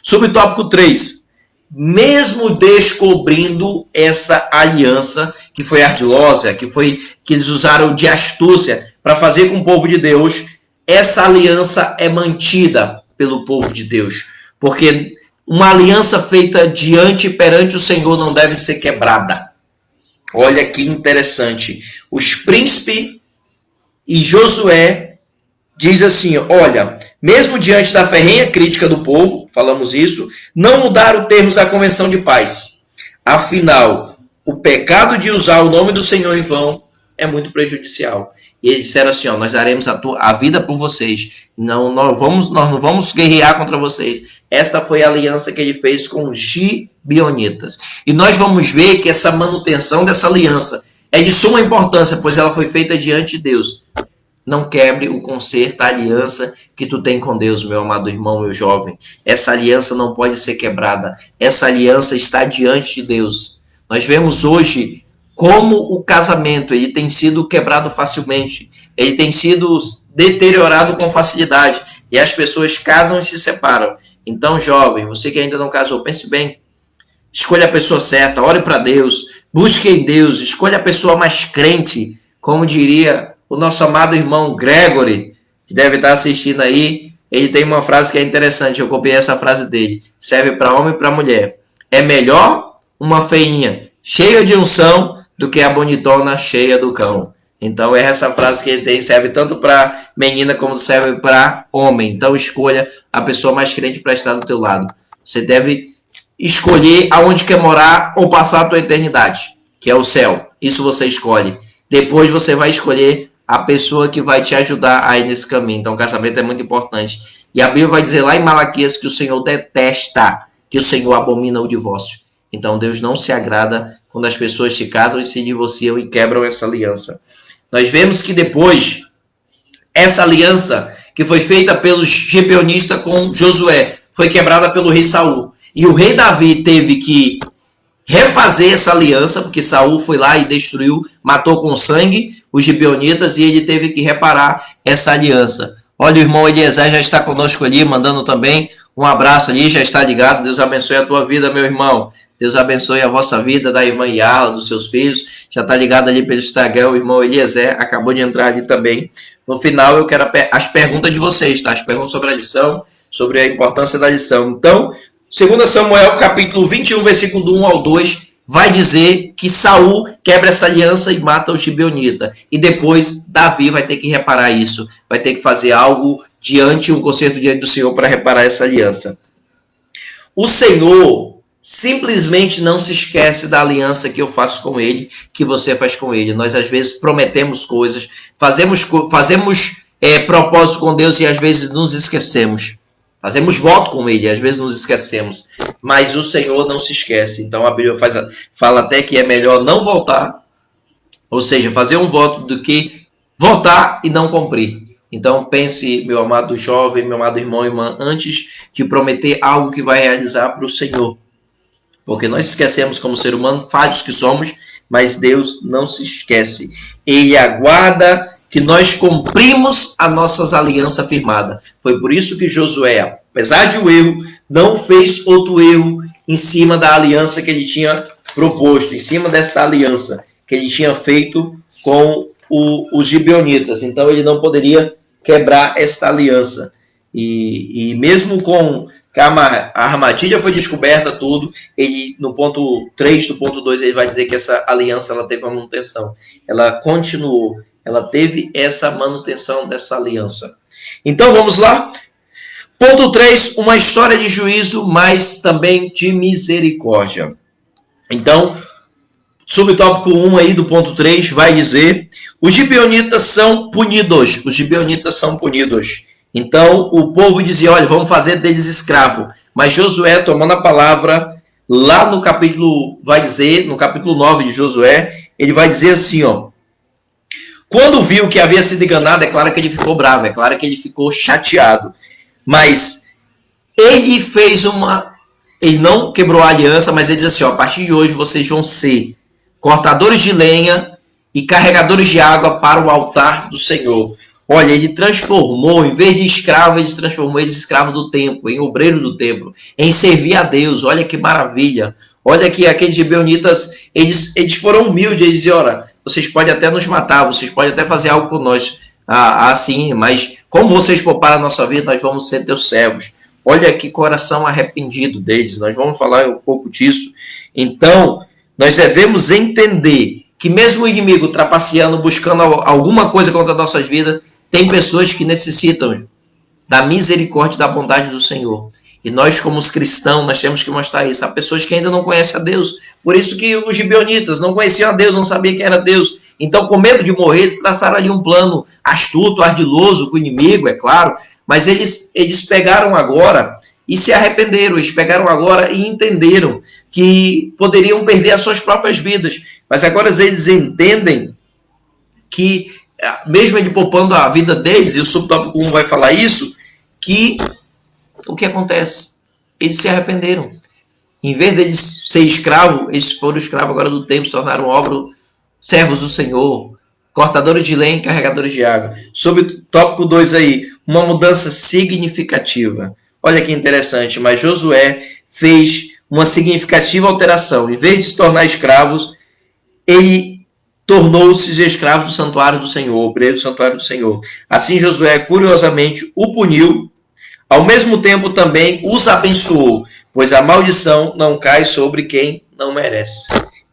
Subtópico 3. Mesmo descobrindo essa aliança que foi ardilosa, que eles usaram de astúcia para fazer com o povo de Deus, essa aliança é mantida pelo povo de Deus. Porque uma aliança feita perante o Senhor não deve ser quebrada. Olha que interessante. Os príncipes e Josué diz assim, olha, mesmo diante da ferrenha crítica do povo, falamos isso, não mudaram termos da convenção de paz. Afinal, o pecado de usar o nome do Senhor em vão é muito prejudicial. E eles disseram assim, nós daremos a vida por vocês, nós não vamos guerrear contra vocês. Esta foi a aliança que ele fez com os gibeonitas. E nós vamos ver que essa manutenção dessa aliança é de suma importância, pois ela foi feita diante de Deus. Não quebre o concerto, a aliança que tu tem com Deus, meu amado irmão, meu jovem. Essa aliança não pode ser quebrada. Essa aliança está diante de Deus. Nós vemos hoje como o casamento ele tem sido quebrado facilmente. Ele tem sido deteriorado com facilidade. E as pessoas casam e se separam. Então, jovem, você que ainda não casou, pense bem. Escolha a pessoa certa, ore para Deus, busque em Deus, escolha a pessoa mais crente, como diria o nosso amado irmão Gregory, que deve estar assistindo aí. Ele tem uma frase que é interessante, eu copiei essa frase dele. Serve para homem e para mulher. É melhor uma feinha cheia de unção do que a bonitona cheia do cão. Então, é essa frase que ele tem, serve tanto para menina como serve para homem. Então, escolha a pessoa mais crente para estar do teu lado. Você deve escolher aonde quer morar ou passar a tua eternidade, que é o céu. Isso você escolhe. Depois você vai escolher a pessoa que vai te ajudar aí nesse caminho. Então, o casamento é muito importante. E a Bíblia vai dizer lá em Malaquias que o Senhor detesta, que o Senhor abomina o divórcio. Então, Deus não se agrada quando as pessoas se casam e se divorciam e quebram essa aliança. Nós vemos que depois, essa aliança que foi feita pelos gibeonistas com Josué, foi quebrada pelo rei Saul. E o rei Davi teve que refazer essa aliança, porque Saul foi lá e destruiu, matou com sangue os gibeonitas, e ele teve que reparar essa aliança. Olha, o irmão Eliezer já está conosco ali, mandando também um abraço ali, já está ligado. Deus abençoe a tua vida, meu irmão. Deus abençoe a vossa vida, da irmã Yala, dos seus filhos. Já está ligado ali pelo Instagram, o irmão Eliezer acabou de entrar ali também. No final, eu quero as perguntas de vocês, tá? As perguntas sobre a lição, sobre a importância da lição. Então, 2 Samuel, capítulo 21, versículo do 1 ao 2, vai dizer que Saul quebra essa aliança e mata o gibeonita. E depois, Davi vai ter que reparar isso. Vai ter que fazer algo um concerto diante do Senhor para reparar essa aliança. O Senhor simplesmente não se esquece da aliança que eu faço com Ele, que você faz com Ele. Nós, às vezes, prometemos coisas, fazemos propósito com Deus e, às vezes, nos esquecemos. Fazemos voto com Ele, às vezes nos esquecemos. Mas o Senhor não se esquece. Então, a Bíblia fala até que é melhor não voltar, ou seja, fazer um voto do que voltar e não cumprir. Então, pense, meu amado jovem, meu amado irmão e irmã, antes de prometer algo que vai realizar para o Senhor. Porque nós esquecemos como ser humano, falhos que somos, mas Deus não se esquece. Ele aguarda que nós cumprimos a nossa aliança firmada. Foi por isso que Josué, apesar de um erro, não fez outro erro em cima da aliança que ele tinha proposto, em cima desta aliança que ele tinha feito com os gibeonitas. Então ele não poderia quebrar esta aliança. E mesmo com que a armadilha foi descoberta, tudo, ele, no ponto 3 do ponto 2, ele vai dizer que essa aliança ela teve uma manutenção. Ela continuou. Ela teve essa manutenção dessa aliança. Então, vamos lá. Ponto 3, uma história de juízo, mas também de misericórdia. Então, subtópico 1 aí do ponto 3 vai dizer: os gibeonitas são punidos. Os gibeonitas são punidos. Então, o povo dizia, olha, vamos fazer deles escravo. Mas Josué, tomando a palavra, lá no capítulo, vai dizer, no capítulo 9 de Josué, ele vai dizer assim, ó: quando viu que havia sido enganado, é claro que ele ficou bravo, é claro que ele ficou chateado. Mas ele ele não quebrou a aliança, mas ele diz assim, ó, a partir de hoje vocês vão ser cortadores de lenha e carregadores de água para o altar do Senhor. Olha, ele transformou, em vez de escravo, ele transformou eles em escravo do templo, em obreiro do templo, em servir a Deus. Olha que maravilha. Olha que aqueles gibeonitas, eles foram humildes, eles diziam, olha, vocês podem até nos matar, vocês podem até fazer algo por nós, assim, mas como vocês pouparam a nossa vida, nós vamos ser teus servos. Olha que coração arrependido deles, nós vamos falar um pouco disso. Então, nós devemos entender que mesmo o inimigo trapaceando, buscando alguma coisa contra nossas vidas, tem pessoas que necessitam da misericórdia e da bondade do Senhor. E nós, como os cristãos, nós temos que mostrar isso. Há pessoas que ainda não conhecem a Deus. Por isso que os gibeonitas não conheciam a Deus, não sabiam quem era Deus. Então, com medo de morrer, eles traçaram ali um plano astuto, ardiloso com o inimigo, é claro. Mas eles pegaram agora e se arrependeram. Eles pegaram agora e entenderam que poderiam perder as suas próprias vidas. Mas agora eles entendem que, mesmo ele poupando a vida deles, e o subtópico 1 vai falar isso, que o que acontece? Eles se arrependeram. Em vez deles ser escravos, eles foram escravos agora do tempo, se tornaram servos do Senhor, cortadores de lenha e carregadores de água. Sobre o tópico 2 aí, uma mudança significativa. Olha que interessante, mas Josué fez uma significativa alteração. Em vez de se tornar escravos, ele tornou-se escravo do santuário do Senhor, obreiro do santuário do Senhor. Assim Josué, curiosamente, o puniu, ao mesmo tempo também os abençoou, pois a maldição não cai sobre quem não merece.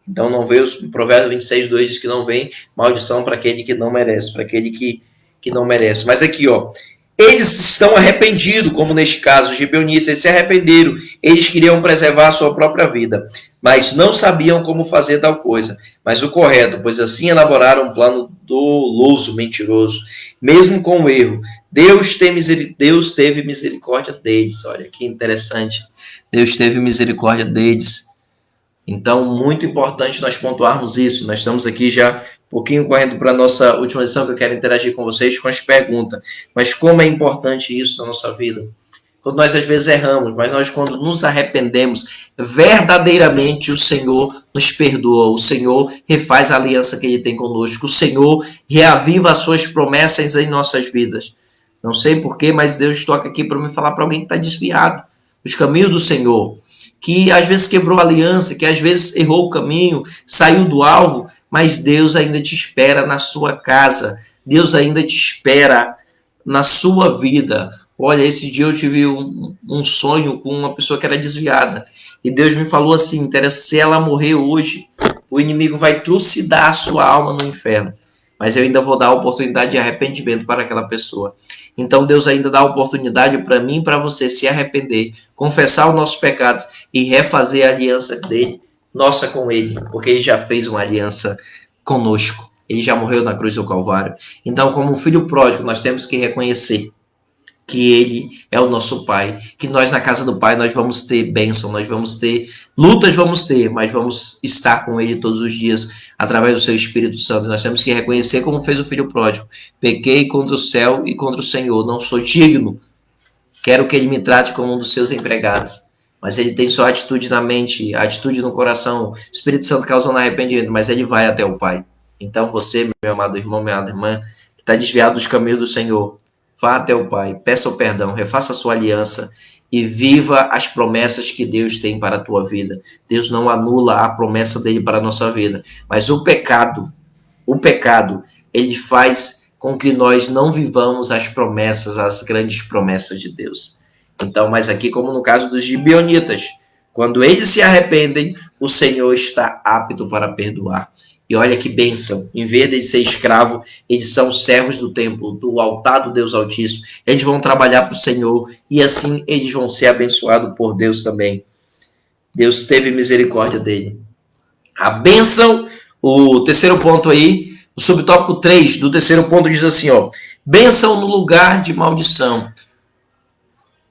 Então não veio, o Provérbios 26:2 diz que não vem maldição para aquele que não merece, para aquele que não merece. Mas aqui, eles estão arrependidos, como neste caso, os gibeonitas, eles se arrependeram, eles queriam preservar a sua própria vida, mas não sabiam como fazer tal coisa. Mas o correto, pois assim elaboraram um plano doloso, mentiroso, mesmo com o erro. Deus teve misericórdia deles. Olha que interessante. Deus teve misericórdia deles. Então, muito importante nós pontuarmos isso. Nós estamos aqui já um pouquinho correndo para a nossa última lição, que eu quero interagir com vocês com as perguntas. Mas como é importante isso na nossa vida? Quando nós às vezes erramos, mas nós quando nos arrependemos, verdadeiramente o Senhor nos perdoa. O Senhor refaz a aliança que Ele tem conosco. O Senhor reaviva as suas promessas em nossas vidas. Não sei porquê, mas Deus toca aqui para me falar para alguém que está desviado dos caminhos do Senhor, que às vezes quebrou a aliança, que às vezes errou o caminho, saiu do alvo, mas Deus ainda te espera na sua casa. Deus ainda te espera na sua vida. Olha, esse dia eu tive um sonho com uma pessoa que era desviada. E Deus me falou assim, se ela morrer hoje, o inimigo vai trucidar a sua alma no inferno. Mas eu ainda vou dar a oportunidade de arrependimento para aquela pessoa. Então Deus ainda dá a oportunidade para mim e para você se arrepender, confessar os nossos pecados e refazer a aliança dele, nossa com ele, porque ele já fez uma aliança conosco. Ele já morreu na cruz do Calvário. Então, como filho pródigo, nós temos que reconhecer que ele é o nosso Pai, que nós na casa do Pai nós vamos ter bênção, nós vamos ter lutas, mas vamos estar com ele todos os dias através do seu Espírito Santo. Nós temos que reconhecer como fez o filho pródigo: pequei contra o céu e contra o Senhor, não sou digno, quero que ele me trate como um dos seus empregados. Mas ele tem só atitude na mente, atitude no coração, o Espírito Santo causando arrependimento, mas ele vai até o Pai. Então você, meu amado irmão, minha amada irmã, que está desviado dos caminhos do Senhor, vá até o Pai, peça o perdão, refaça a sua aliança e viva as promessas que Deus tem para a tua vida. Deus não anula a promessa dele para a nossa vida, mas o pecado, ele faz com que nós não vivamos as promessas, as grandes promessas de Deus. Então, mas aqui, como no caso dos gibeonitas, quando eles se arrependem, o Senhor está apto para perdoar. E olha que bênção, em vez de ser escravo, eles são servos do templo, do altar do Deus Altíssimo. Eles vão trabalhar para o Senhor e assim eles vão ser abençoados por Deus também. Deus teve misericórdia dele. A bênção, o terceiro ponto aí, o subtópico 3 do terceiro ponto diz assim, bênção no lugar de maldição.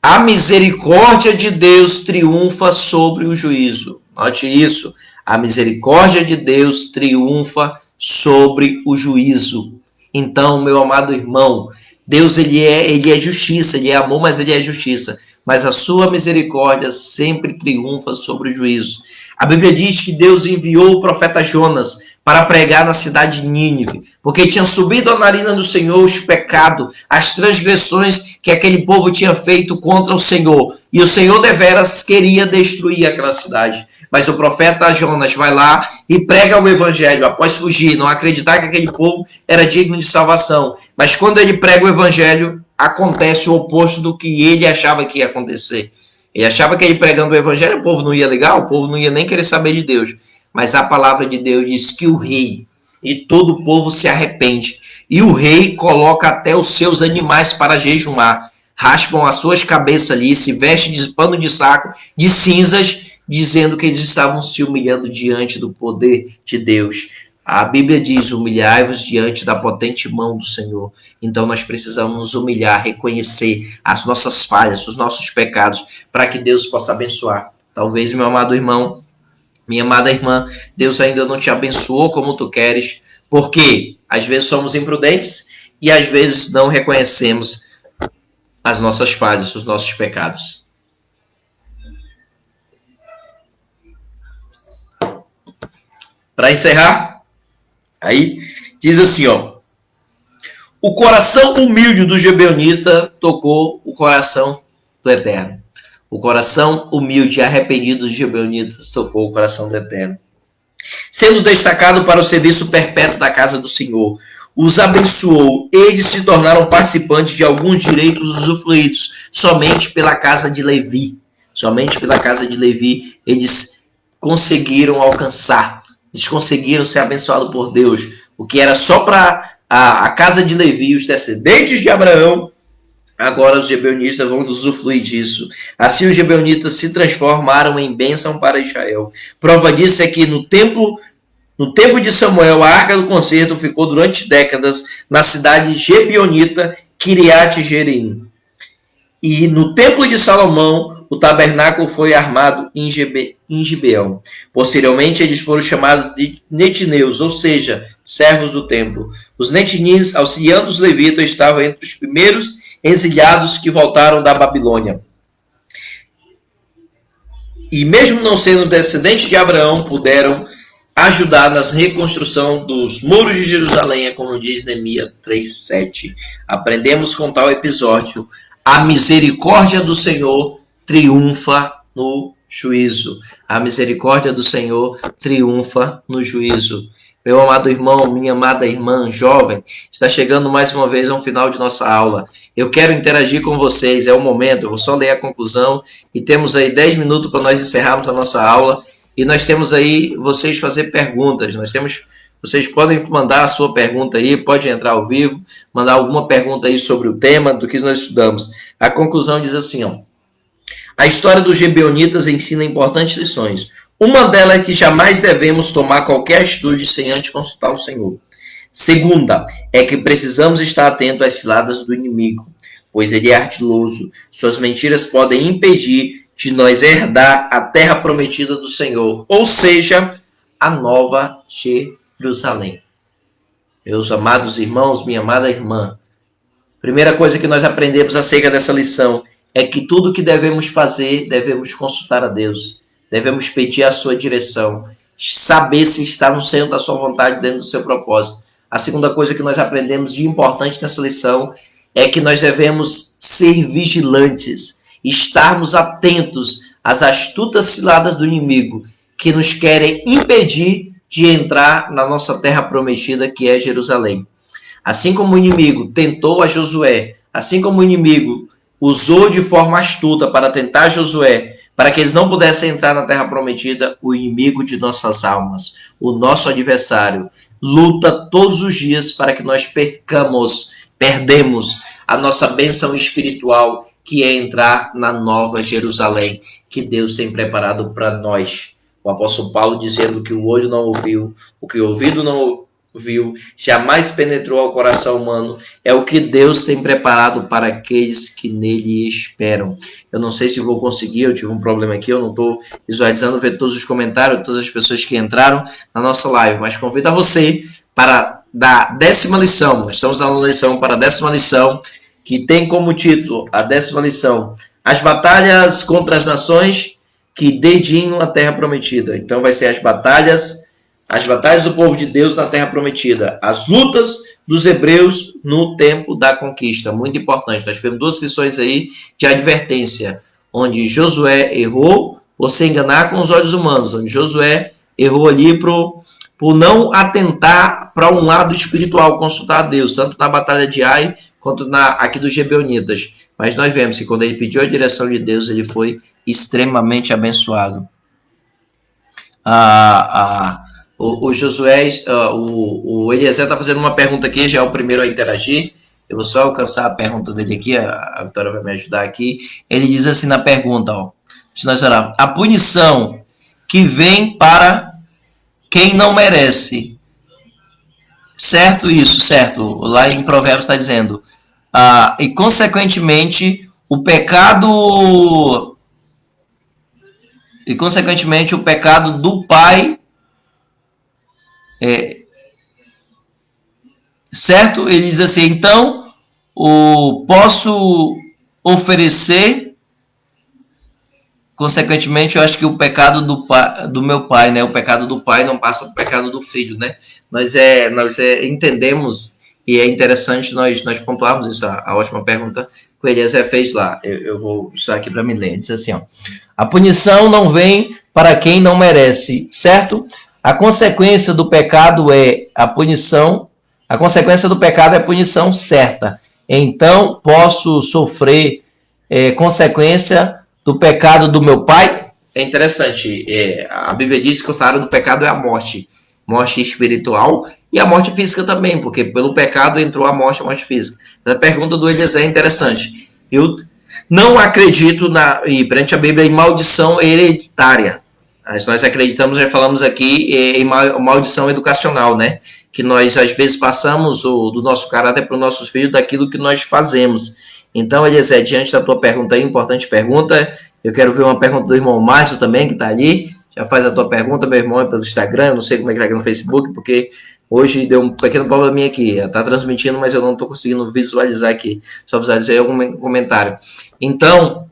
A misericórdia de Deus triunfa sobre o juízo. Note isso. A misericórdia de Deus triunfa sobre o juízo. Então, meu amado irmão, Deus ele é justiça, ele é amor, mas ele é justiça. Mas a sua misericórdia sempre triunfa sobre o juízo. A Bíblia diz que Deus enviou o profeta Jonas para pregar na cidade de Nínive, porque tinha subido à narina do Senhor os pecados, as transgressões que aquele povo tinha feito contra o Senhor. E o Senhor deveras queria destruir aquela cidade. Mas o profeta Jonas vai lá e prega o evangelho após fugir, não acreditar que aquele povo era digno de salvação. Mas quando ele prega o evangelho, acontece o oposto do que ele achava que ia acontecer. Ele achava que ele pregando o evangelho, o povo não ia ligar, o povo não ia nem querer saber de Deus. Mas a palavra de Deus diz que o rei e todo o povo se arrepende. E o rei coloca até os seus animais para jejuar. Raspam as suas cabeças ali, se vestem de pano de saco, de cinzas, dizendo que eles estavam se humilhando diante do poder de Deus. A Bíblia diz: humilhai-vos diante da potente mão do Senhor. Então nós precisamos nos humilhar, reconhecer as nossas falhas, os nossos pecados, para que Deus possa abençoar. Talvez, meu amado irmão, minha amada irmã, Deus ainda não te abençoou como tu queres, porque às vezes somos imprudentes e às vezes não reconhecemos as nossas falhas, os nossos pecados. Para encerrar, aí diz assim, ó: o coração humilde do gibeonita tocou o coração do Eterno. O coração humilde e arrependido dos gibeonitas tocou o coração do Eterno. Sendo destacado para o serviço perpétuo da casa do Senhor, os abençoou. Eles se tornaram participantes de alguns direitos usufruídos somente pela casa de Levi. Somente pela casa de Levi eles conseguiram alcançar. Eles conseguiram ser abençoados por Deus. O que era só para a casa de Levi, os descendentes de Abraão, agora os gibeonitas vão usufruir disso. Assim os gibeonitas se transformaram em bênção para Israel. Prova disso é que no tempo de Samuel, a Arca do Concerto ficou durante décadas na cidade gibeonita Kiriat Jearim. E no templo de Salomão, o tabernáculo foi armado em Gibeão. Posteriormente, eles foram chamados de netineus, ou seja, servos do templo. Os netinims, auxiliando os levitas, estavam entre os primeiros exiliados que voltaram da Babilônia. E mesmo não sendo descendentes de Abraão, puderam ajudar na reconstrução dos muros de Jerusalém, como diz Neemias 3:7. Aprendemos com tal episódio: a misericórdia do Senhor triunfa no juízo. A misericórdia do Senhor triunfa no juízo. Meu amado irmão, minha amada irmã jovem, está chegando mais uma vez ao final de nossa aula. Eu quero interagir com vocês, é o momento, eu vou só ler a conclusão e temos aí 10 minutos para nós encerrarmos a nossa aula e nós temos aí vocês fazer perguntas. Vocês podem mandar a sua pergunta aí, pode entrar ao vivo, mandar alguma pergunta aí sobre o tema do que nós estudamos. A conclusão diz assim, ó: a história dos gibeonitas ensina importantes lições. Uma delas é que jamais devemos tomar qualquer atitude sem antes consultar o Senhor. Segunda, é que precisamos estar atentos às ciladas do inimigo, pois ele é ardiloso. Suas mentiras podem impedir de nós herdar a terra prometida do Senhor, ou seja, a nova Jerusalém. Meus amados irmãos, minha amada irmã, primeira coisa que nós aprendemos acerca dessa lição é que tudo que devemos fazer, devemos consultar a Deus. Devemos pedir a sua direção, saber se está no centro da sua vontade, dentro do seu propósito. A segunda coisa que nós aprendemos de importante nessa lição é que nós devemos ser vigilantes, estarmos atentos às astutas ciladas do inimigo que nos querem impedir de entrar na nossa terra prometida, que é Jerusalém. Assim como o inimigo tentou a Josué, assim como o inimigo usou de forma astuta para tentar Josué, para que eles não pudessem entrar na terra prometida, o inimigo de nossas almas, o nosso adversário, luta todos os dias para que nós perdemos a nossa bênção espiritual, que é entrar na nova Jerusalém, que Deus tem preparado para nós. O apóstolo Paulo dizendo que o olho não ouviu, o que o ouvido não viu, jamais penetrou ao coração humano, é o que Deus tem preparado para aqueles que nele esperam. Eu não sei se vou conseguir, eu tive um problema aqui, eu não estou visualizando, ver todos os comentários, todas as pessoas que entraram na nossa live, mas convido a você para da 10ª lição. Nós estamos na lição para a 10ª lição, que tem como título, a 10ª lição, as batalhas contra as nações que dedinham a terra prometida. Então vai ser as batalhas do povo de Deus na terra prometida, as lutas dos hebreus no tempo da conquista. Muito importante. Nós tivemos 2 lições aí de advertência, onde Josué errou por se enganar com os olhos humanos, onde Josué errou ali por não atentar para um lado espiritual, consultar a Deus, tanto na batalha de Ai, quanto aqui dos gibeonitas. Mas nós vemos que quando ele pediu a direção de Deus, ele foi extremamente abençoado. O Josué, o Eliezer está fazendo uma pergunta aqui, já é o primeiro a interagir. Eu vou só alcançar a pergunta dele aqui, a Vitória vai me ajudar aqui. Ele diz assim na pergunta, ó, se nós orarmos, a punição que vem para quem não merece Certo, isso, certo. Lá em Provérbios está dizendo. E consequentemente o pecado do pai, certo? Ele diz assim, então posso oferecer, consequentemente eu acho que o pecado do meu pai, né? O pecado do pai não passa para o pecado do filho, né? Nós entendemos, e é interessante nós pontuarmos isso, a ótima pergunta que o Eliezer fez lá. Eu vou usar aqui para me ler. Diz assim, ó, a punição não vem para quem não merece, certo? A consequência do pecado é a punição, a consequência do pecado é a punição certa. Então, posso sofrer consequência do pecado do meu pai? É interessante, a Bíblia diz que o salário do pecado é a morte espiritual e a morte física também, porque pelo pecado entrou a morte física. A pergunta do Eliezer é interessante. Eu não acredito e perante a Bíblia em maldição hereditária. Mas nós acreditamos, já falamos aqui, em maldição educacional, né? Que nós às vezes passamos do nosso caráter para os nossos filhos daquilo que nós fazemos. Então, Eliezer, diante da tua pergunta aí, importante pergunta, eu quero ver uma pergunta do irmão Márcio também, que está ali. Já faz a tua pergunta, meu irmão, pelo Instagram, eu não sei como é que tá aqui no Facebook, porque hoje deu um pequeno probleminha aqui, está transmitindo, mas eu não estou conseguindo visualizar aqui, só visualizar algum comentário. Então,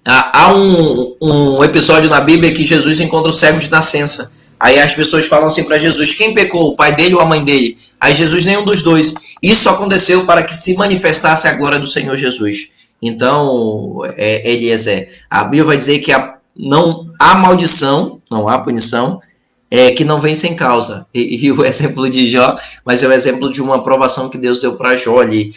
há um episódio na Bíblia que Jesus encontra o cego de nascença. Aí as pessoas falam assim para Jesus, quem pecou, o pai dele ou a mãe dele? Aí Jesus, nenhum dos dois. Isso aconteceu para que se manifestasse a glória do Senhor Jesus. Então, Eliezer, a Bíblia vai dizer que não há maldição, não há punição, que não vem sem causa. E o exemplo de Jó, mas é o exemplo de uma aprovação que Deus deu para Jó ali,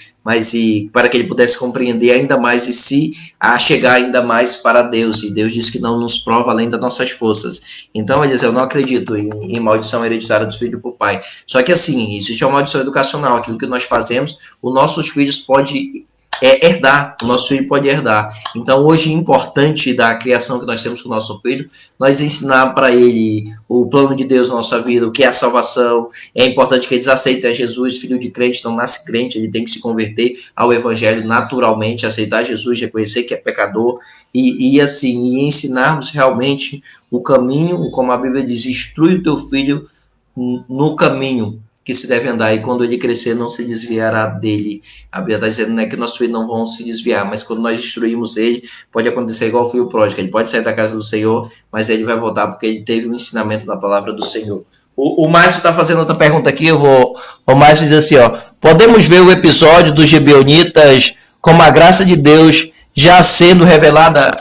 para que ele pudesse compreender ainda mais e se chegar ainda mais para Deus. E Deus diz que não nos prova além das nossas forças. Então, ele diz, eu não acredito em maldição hereditária dos filhos por pai. Só que assim, existe uma maldição educacional. Aquilo que nós fazemos, os nossos filhos podem herdar, o nosso filho pode herdar. Então, hoje, importante da criação que nós temos com o nosso filho, nós ensinar para ele o plano de Deus na nossa vida, o que é a salvação. É importante que eles aceitem a Jesus, filho de crente, não nasce crente, ele tem que se converter ao evangelho naturalmente, aceitar Jesus, reconhecer que é pecador e ensinarmos realmente o caminho, como a Bíblia diz, instrui o teu filho no caminho que se deve andar, e quando ele crescer não se desviará dele. A Bíblia está dizendo, não é que nossos filhos não vão se desviar, mas quando nós instruímos ele, pode acontecer igual o filho pródigo, ele pode sair da casa do Senhor, mas ele vai voltar porque ele teve um ensinamento da palavra do Senhor. O Márcio está fazendo outra pergunta aqui, o Márcio diz assim, ó, podemos ver o episódio dos Gibeonitas como a graça de Deus já sendo revelada?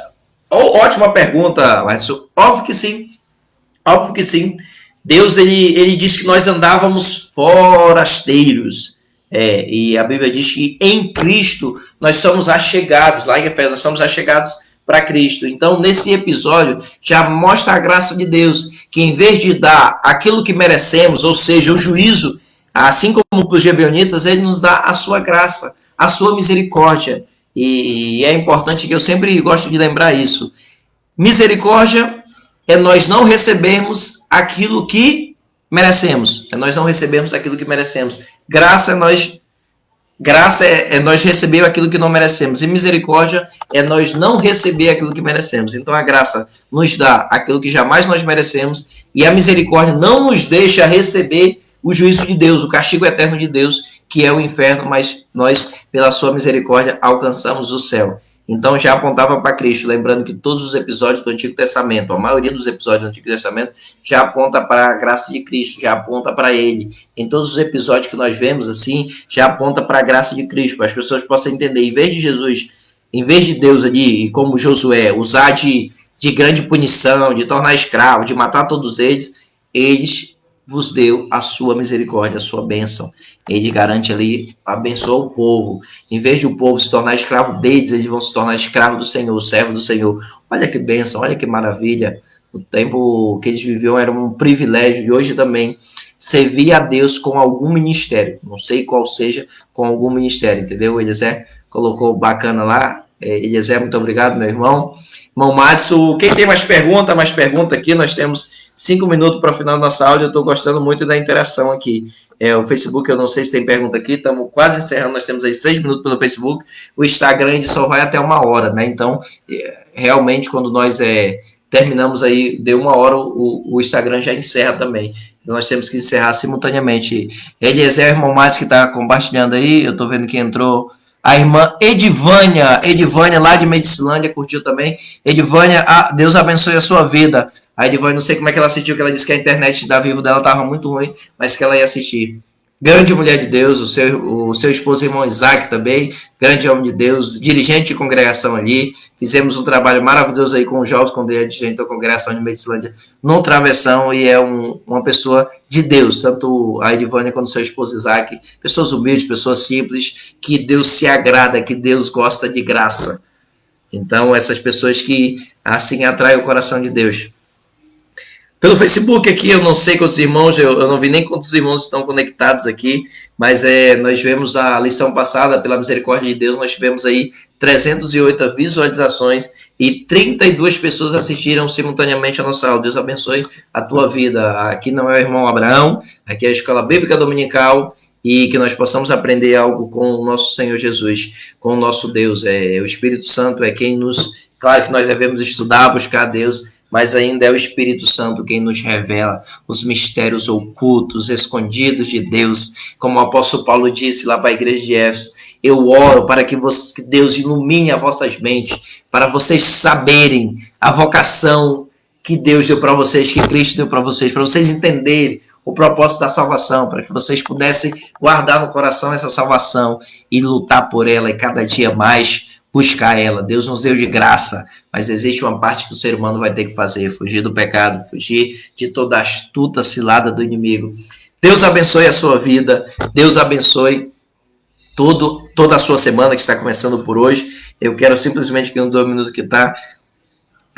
Ótima pergunta, Márcio. Óbvio que sim. Deus, ele diz que nós andávamos forasteiros. E a Bíblia diz que em Cristo nós somos achegados. Lá em Efésios, nós somos achegados para Cristo. Então, nesse episódio, já mostra a graça de Deus, que em vez de dar aquilo que merecemos, ou seja, o juízo, assim como para os Gibeonitas, ele nos dá a sua graça, a sua misericórdia. E é importante que eu sempre gosto de lembrar isso. Misericórdia é nós não recebermos aquilo que merecemos. Graça é nós receber aquilo que não merecemos. E misericórdia é nós não receber aquilo que merecemos. Então a graça nos dá aquilo que jamais nós merecemos. E a misericórdia não nos deixa receber o juízo de Deus, o castigo eterno de Deus, que é o inferno, mas nós, pela sua misericórdia, alcançamos o céu. Então já apontava para Cristo, lembrando que todos os episódios do Antigo Testamento, a maioria dos episódios do Antigo Testamento, já aponta para a graça de Cristo, já aponta para Ele. Em todos os episódios que nós vemos, assim, já aponta para a graça de Cristo, para as pessoas possam entender. Em vez de Jesus, em vez de Deus ali, como Josué, usar de grande punição, de tornar escravo, de matar todos eles vos deu a sua misericórdia, a sua bênção. Ele garante ali, abençoa o povo. Em vez de o povo se tornar escravo deles, eles vão se tornar escravo do Senhor, servo do Senhor. Olha que bênção, olha que maravilha. O tempo que eles viviam era um privilégio, e hoje também servir a Deus com algum ministério. Não sei qual seja, com algum ministério, entendeu? Eliezer colocou bacana lá. Eliezer, muito obrigado, meu irmão. Irmão Madison, quem tem mais pergunta aqui? Nós temos 5 minutos para o final da nossa aula. Eu estou gostando muito da interação aqui. O Facebook, eu não sei se tem pergunta aqui, estamos quase encerrando, nós temos aí 6 minutos pelo Facebook. O Instagram, a gente só vai até 1 hora, né? Então, realmente, quando nós terminamos aí, deu 1 hora, o Instagram já encerra também. Então, nós temos que encerrar simultaneamente. Eliezer, irmão Matos, que está compartilhando aí, eu estou vendo que entrou a irmã Edivânia lá de Medicilândia, curtiu também. Edivânia, Deus abençoe a sua vida. A Edivânia, não sei como é que ela assistiu, que ela disse que a internet da Vivo dela estava muito ruim, mas que ela ia assistir. Grande mulher de Deus, o seu esposo, irmão Isaac também, grande homem de Deus, dirigente de congregação ali. Fizemos um trabalho maravilhoso aí com os jovens, com o dirigente da congregação de Medicilândia, no Travessão, e é uma pessoa de Deus, tanto a Edivânia quanto o seu esposo Isaac, pessoas humildes, pessoas simples, que Deus se agrada, que Deus gosta de graça. Então, essas pessoas que assim atraem o coração de Deus. Pelo Facebook aqui, eu não sei quantos irmãos, eu não vi nem quantos irmãos estão conectados aqui, mas nós vemos a lição passada, pela misericórdia de Deus, nós tivemos aí 308 visualizações e 32 pessoas assistiram simultaneamente a nossa aula. Deus abençoe a tua vida. Aqui não é o irmão Abraão, aqui é a Escola Bíblica Dominical, e que nós possamos aprender algo com o nosso Senhor Jesus, com o nosso Deus. O Espírito Santo é quem nos... Claro que nós devemos estudar, buscar a Deus, mas ainda é o Espírito Santo quem nos revela os mistérios ocultos, escondidos de Deus. Como o apóstolo Paulo disse lá para a igreja de Éfeso, eu oro para que Deus ilumine as vossas mentes, para vocês saberem a vocação que Deus deu para vocês, que Cristo deu para vocês entenderem o propósito da salvação, para que vocês pudessem guardar no coração essa salvação e lutar por ela e cada dia mais buscar ela. Deus nos deu de graça, mas existe uma parte que o ser humano vai ter que fazer, fugir do pecado, fugir de toda a astuta cilada do inimigo. Deus abençoe a sua vida, Deus abençoe toda a sua semana que está começando por hoje. Eu quero simplesmente que no 2 minutos que está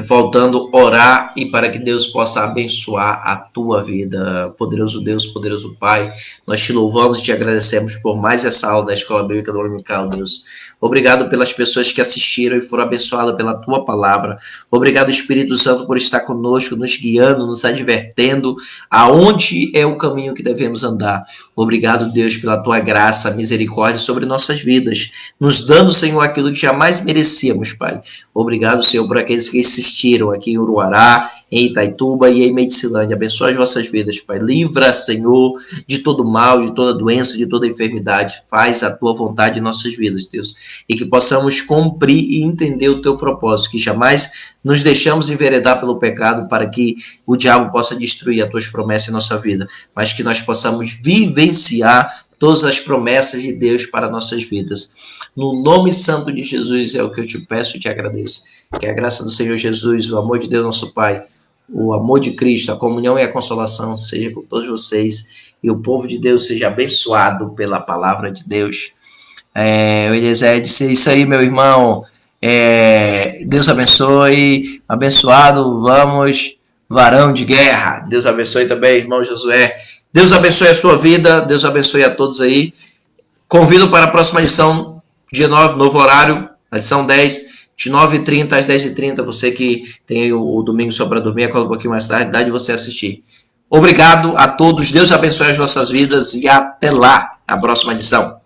faltando orar e para que Deus possa abençoar a tua vida. Poderoso Deus, poderoso Pai, nós te louvamos e te agradecemos por mais essa aula da Escola Bíblica Dominical, Deus. Obrigado pelas pessoas que assistiram e foram abençoadas pela tua palavra. Obrigado, Espírito Santo, por estar conosco, nos guiando, nos advertendo aonde é o caminho que devemos andar. Obrigado, Deus, pela tua graça, misericórdia sobre nossas vidas, nos dando, Senhor, aquilo que jamais merecíamos, Pai. Obrigado, Senhor, por aqueles que assistiram aqui em Uruará, em Itaituba e em Medicilândia. Abençoa as vossas vidas, Pai. Livra, Senhor, de todo mal, de toda doença, de toda enfermidade. Faz a tua vontade em nossas vidas, Deus. E que possamos cumprir e entender o teu propósito, que jamais nos deixamos enveredar pelo pecado para que o diabo possa destruir as tuas promessas em nossa vida, mas que nós possamos vivenciar todas as promessas de Deus para nossas vidas. No nome santo de Jesus é o que eu te peço e te agradeço. Que a graça do Senhor Jesus, o amor de Deus nosso Pai, o amor de Cristo, a comunhão e a consolação seja com todos vocês e o povo de Deus seja abençoado pela palavra de Deus. O Eliezer disse isso aí, meu irmão. Deus abençoe, abençoado, vamos, varão de guerra. Deus abençoe também, irmão Josué. Deus abençoe a sua vida, Deus abençoe a todos aí. Convido para a próxima lição, dia 9, novo horário, a lição 10, de 9h30 às 10h30. Você que tem o domingo só para dormir, acorda um pouquinho mais tarde, dá de você assistir. Obrigado a todos, Deus abençoe as vossas vidas e até lá, a próxima lição.